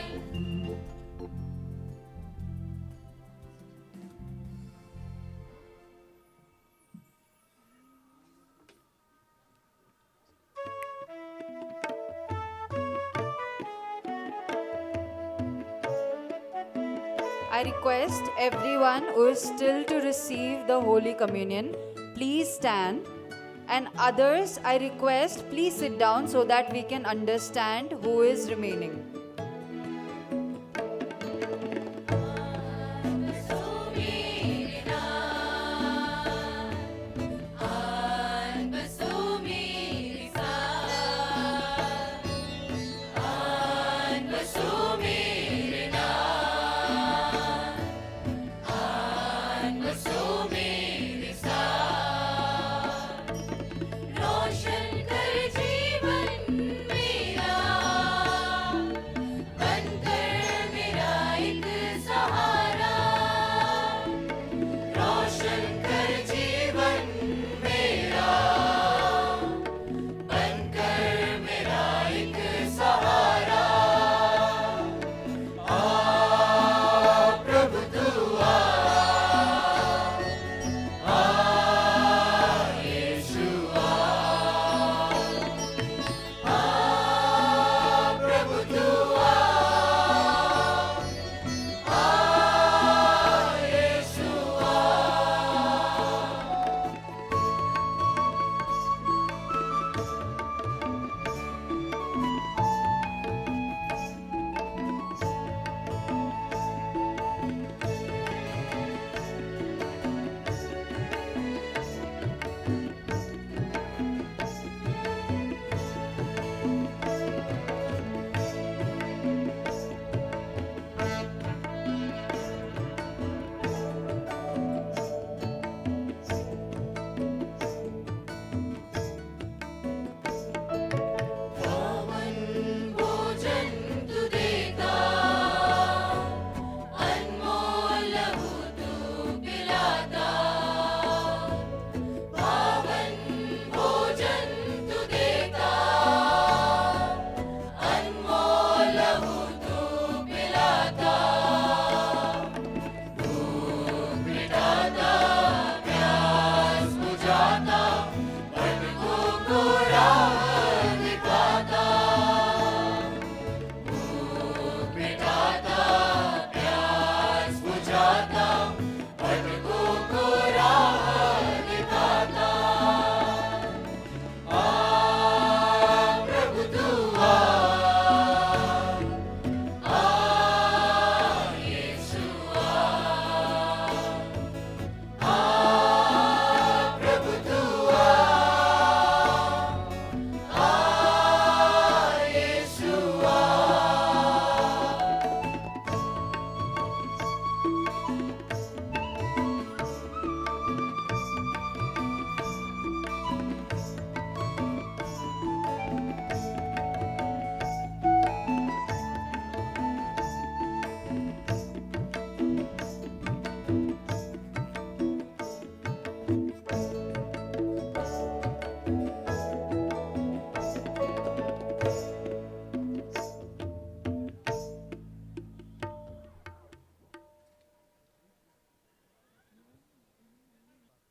I request everyone who is still to receive the Holy Communion, please stand. And others, I request, please sit down so that we can understand who is remaining. रोशन कर जीवन मेरा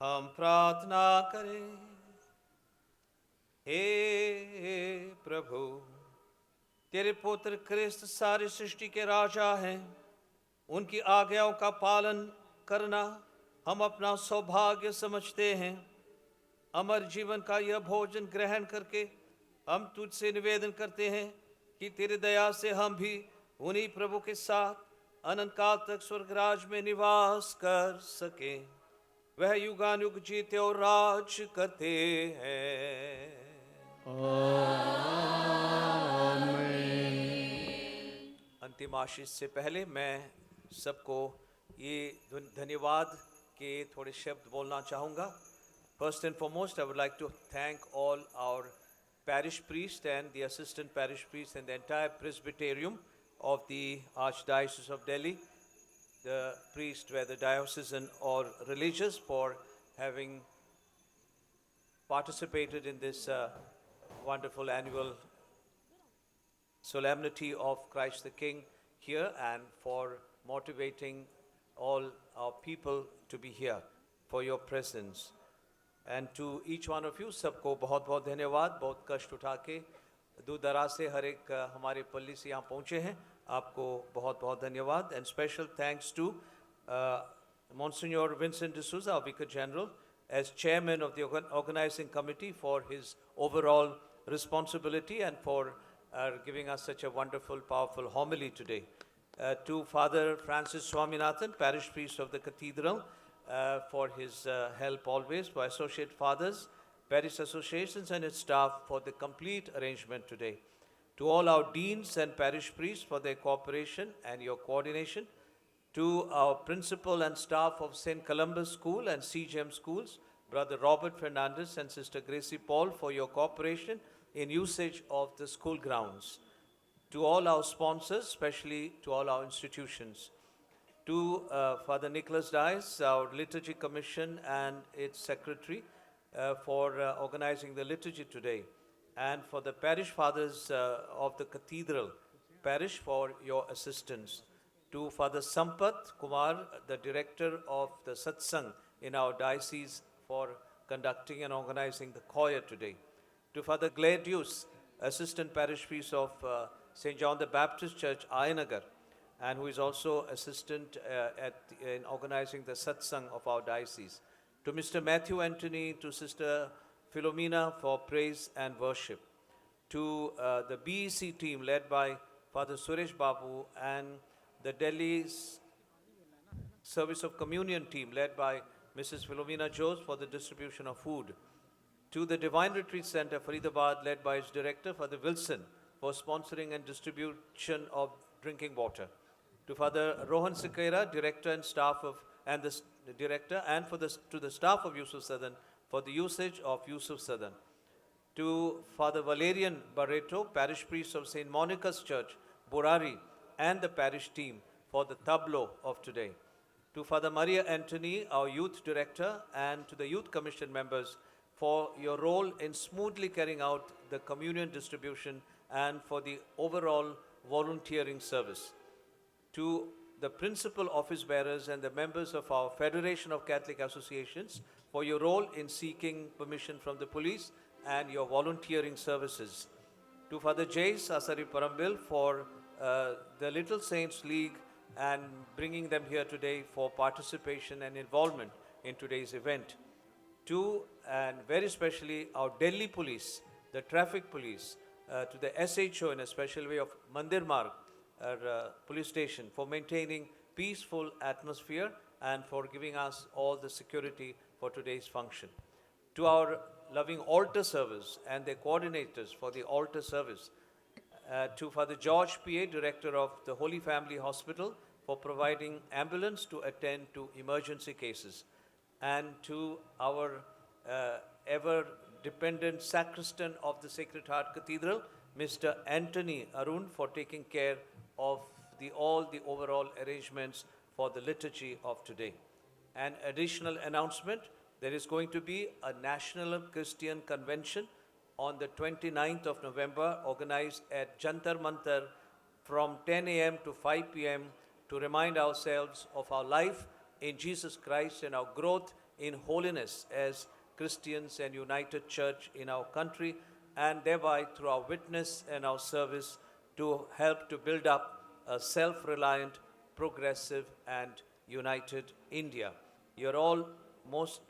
हम प्रार्थना करें। हे प्रभु, तेरे पुत्र क्रिस्त सारी सृष्टि के राजा हैं। उनकी आज्ञाओं का पालन करना हम अपना सौभाग्य समझते हैं। अमर जीवन का यह भोजन ग्रहण करके हम तुझसे निवेदन करते हैं कि तेरी दया से हम भी उन्हीं प्रभु के साथ अनंत काल तक स्वर्गराज में निवास कर सकें। वह युगानुयुग जीते और राज करते हैं। अंतिम आशीष से पहले मैं सबको ये धन्यवाद के थोड़े शब्द बोलना चाहूँगा। First and foremost, I would like to thank all our parish priests and the assistant parish priests and the entire presbyterium of the Archdiocese of Delhi, the priests, whether diocesan or religious, for having participated in this wonderful annual solemnity of Christ the King here, and for motivating all our people to be here, for your presence. And to each one of you, सबको बहुत बहुत धन्यवाद। बहुत कष्ट उठा के दूर दराज से हर एक हमारे पल्ली से यहाँ पहुँचे हैं, आपको बहुत बहुत धन्यवाद। And special thanks to Monsignor Vincent D'Souza, our Vicar General, as chairman of the organizing committee, for his overall responsibility and for giving us such a wonderful, powerful homily today. To Father Francis Swaminathan, parish priest of the cathedral, for his help always, for associate fathers, parish associations and its staff for the complete arrangement today. To all our deans and parish priests for their cooperation and your coordination. To our principal and staff of St. Columbus School and CGM schools, Brother Robert Fernandez and Sister Gracie Paul, for your cooperation in usage of the school grounds. To all our sponsors, especially to all our institutions. To Father Nicholas Dice, our Liturgy Commission and its secretary, for organizing the liturgy today, and for the parish fathers of the cathedral parish for your assistance. To Father Sampath Kumar, the director of the Satsang in our diocese, for conducting and organizing the choir today. To Father Gladius, assistant parish priest of St. John the Baptist Church, Ayanagar, and who is also assistant in organizing the satsang of our diocese. To Mr. Matthew Anthony, to Sister Philomena for praise and worship. To the BEC team led by Father Suresh Babu, and the Delhi's Service of Communion team led by Mrs. Philomena Jose for the distribution of food. To the Divine Retreat Center, Faridabad, led by its director, Father Wilson, for sponsoring and distribution of drinking water. To Father Rohan Sikera, director and staff of, and the director, and to the staff of Yusuf Southern for the usage of Yusuf Southern. To Father Valerian Barreto, parish priest of St. Monica's Church, Borari, and the parish team for the tableau of today. To Father Maria Anthony, our youth director, and to the youth commission members for your role in smoothly carrying out the communion distribution and for the overall volunteering service. To the principal office bearers and the members of our Federation of Catholic Associations for your role in seeking permission from the police and your volunteering services. To Father Jace Asari Parambil for the Little Saints League and bringing them here today for participation and involvement in today's event. To, and very especially, our Delhi police, the traffic police, to the SHO in a special way of Mandir Marg, our police station, for maintaining peaceful atmosphere and for giving us all the security for today's function. To our loving altar service and their coordinators for the altar service. To Father George P.A., Director of the Holy Family Hospital, for providing ambulance to attend to emergency cases. And to our ever-dependent sacristan of the Sacred Heart Cathedral, Mr. Anthony Arun, for taking care of all the overall arrangements for the liturgy of today. An additional announcement, there is going to be a National Christian Convention on the 29th of November, organized at Jantar Mantar from 10 a.m. to 5 p.m. to remind ourselves of our life in Jesus Christ and our growth in holiness as Christians and united church in our country, and thereby through our witness and our service to help to build up a self-reliant, progressive and united India. You're all most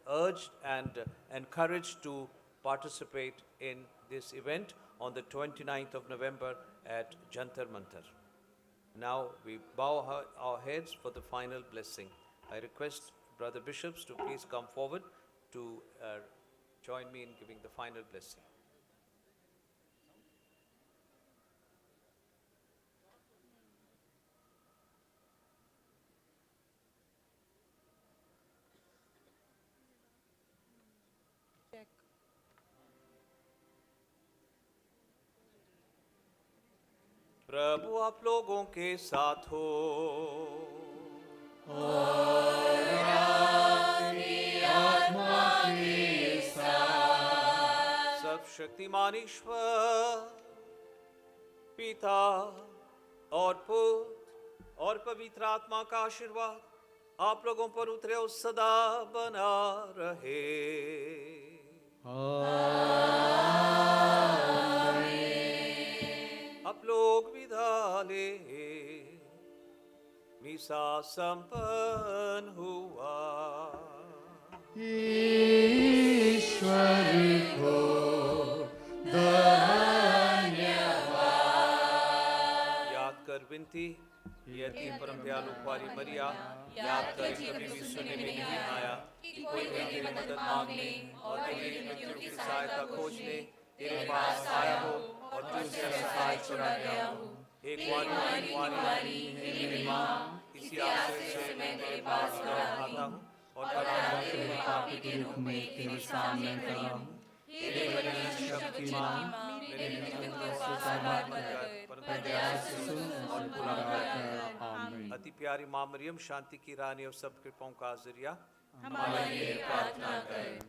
urged and encouraged to participate in this event on the 29th of November at Jantar Mantar. Now we bow our heads for the final blessing. I request Brother Bishops to please come forward to join me in giving the final blessing. प्रभु आप लोगों के साथ हो और आपकी आत्मा के साथ। सब शक्तिमान ईश्वर पिता और पुत्र और पवित्र आत्मा का आशीर्वाद आप लोगों पर उतरे और सदा बना रहे। आप लोग विदा ले, मिसा संपन्न हुआ। ईश्वर को धन्यवाद। याद कर विनती, यदि परम दयालु कुंवारी मरिया याद कर कभी भी सुनने में नहीं आया कि कोई तेरी मदद मांगने और तेरी मृत्यु की सहायता खोजने तेरे पास आया हो और तुझसे सहाय चुरा गया हो। एक कुंवारी मेरी माँ, इसी आशय से मैं तेरे पास आता हूँ और पापी के रूप में तेरे सामने खड़ा हूँ। तेरे बड़ी शक्तिमान मेरे मृत्यु को आशीर्वाद कर, पर दया से सुन और पूरा कर। आमीन। अति प्यारी माँ मरियम, शांति की रानी और सब कृपाओं का जरिया, हमारे लिए प्रार्थना करें।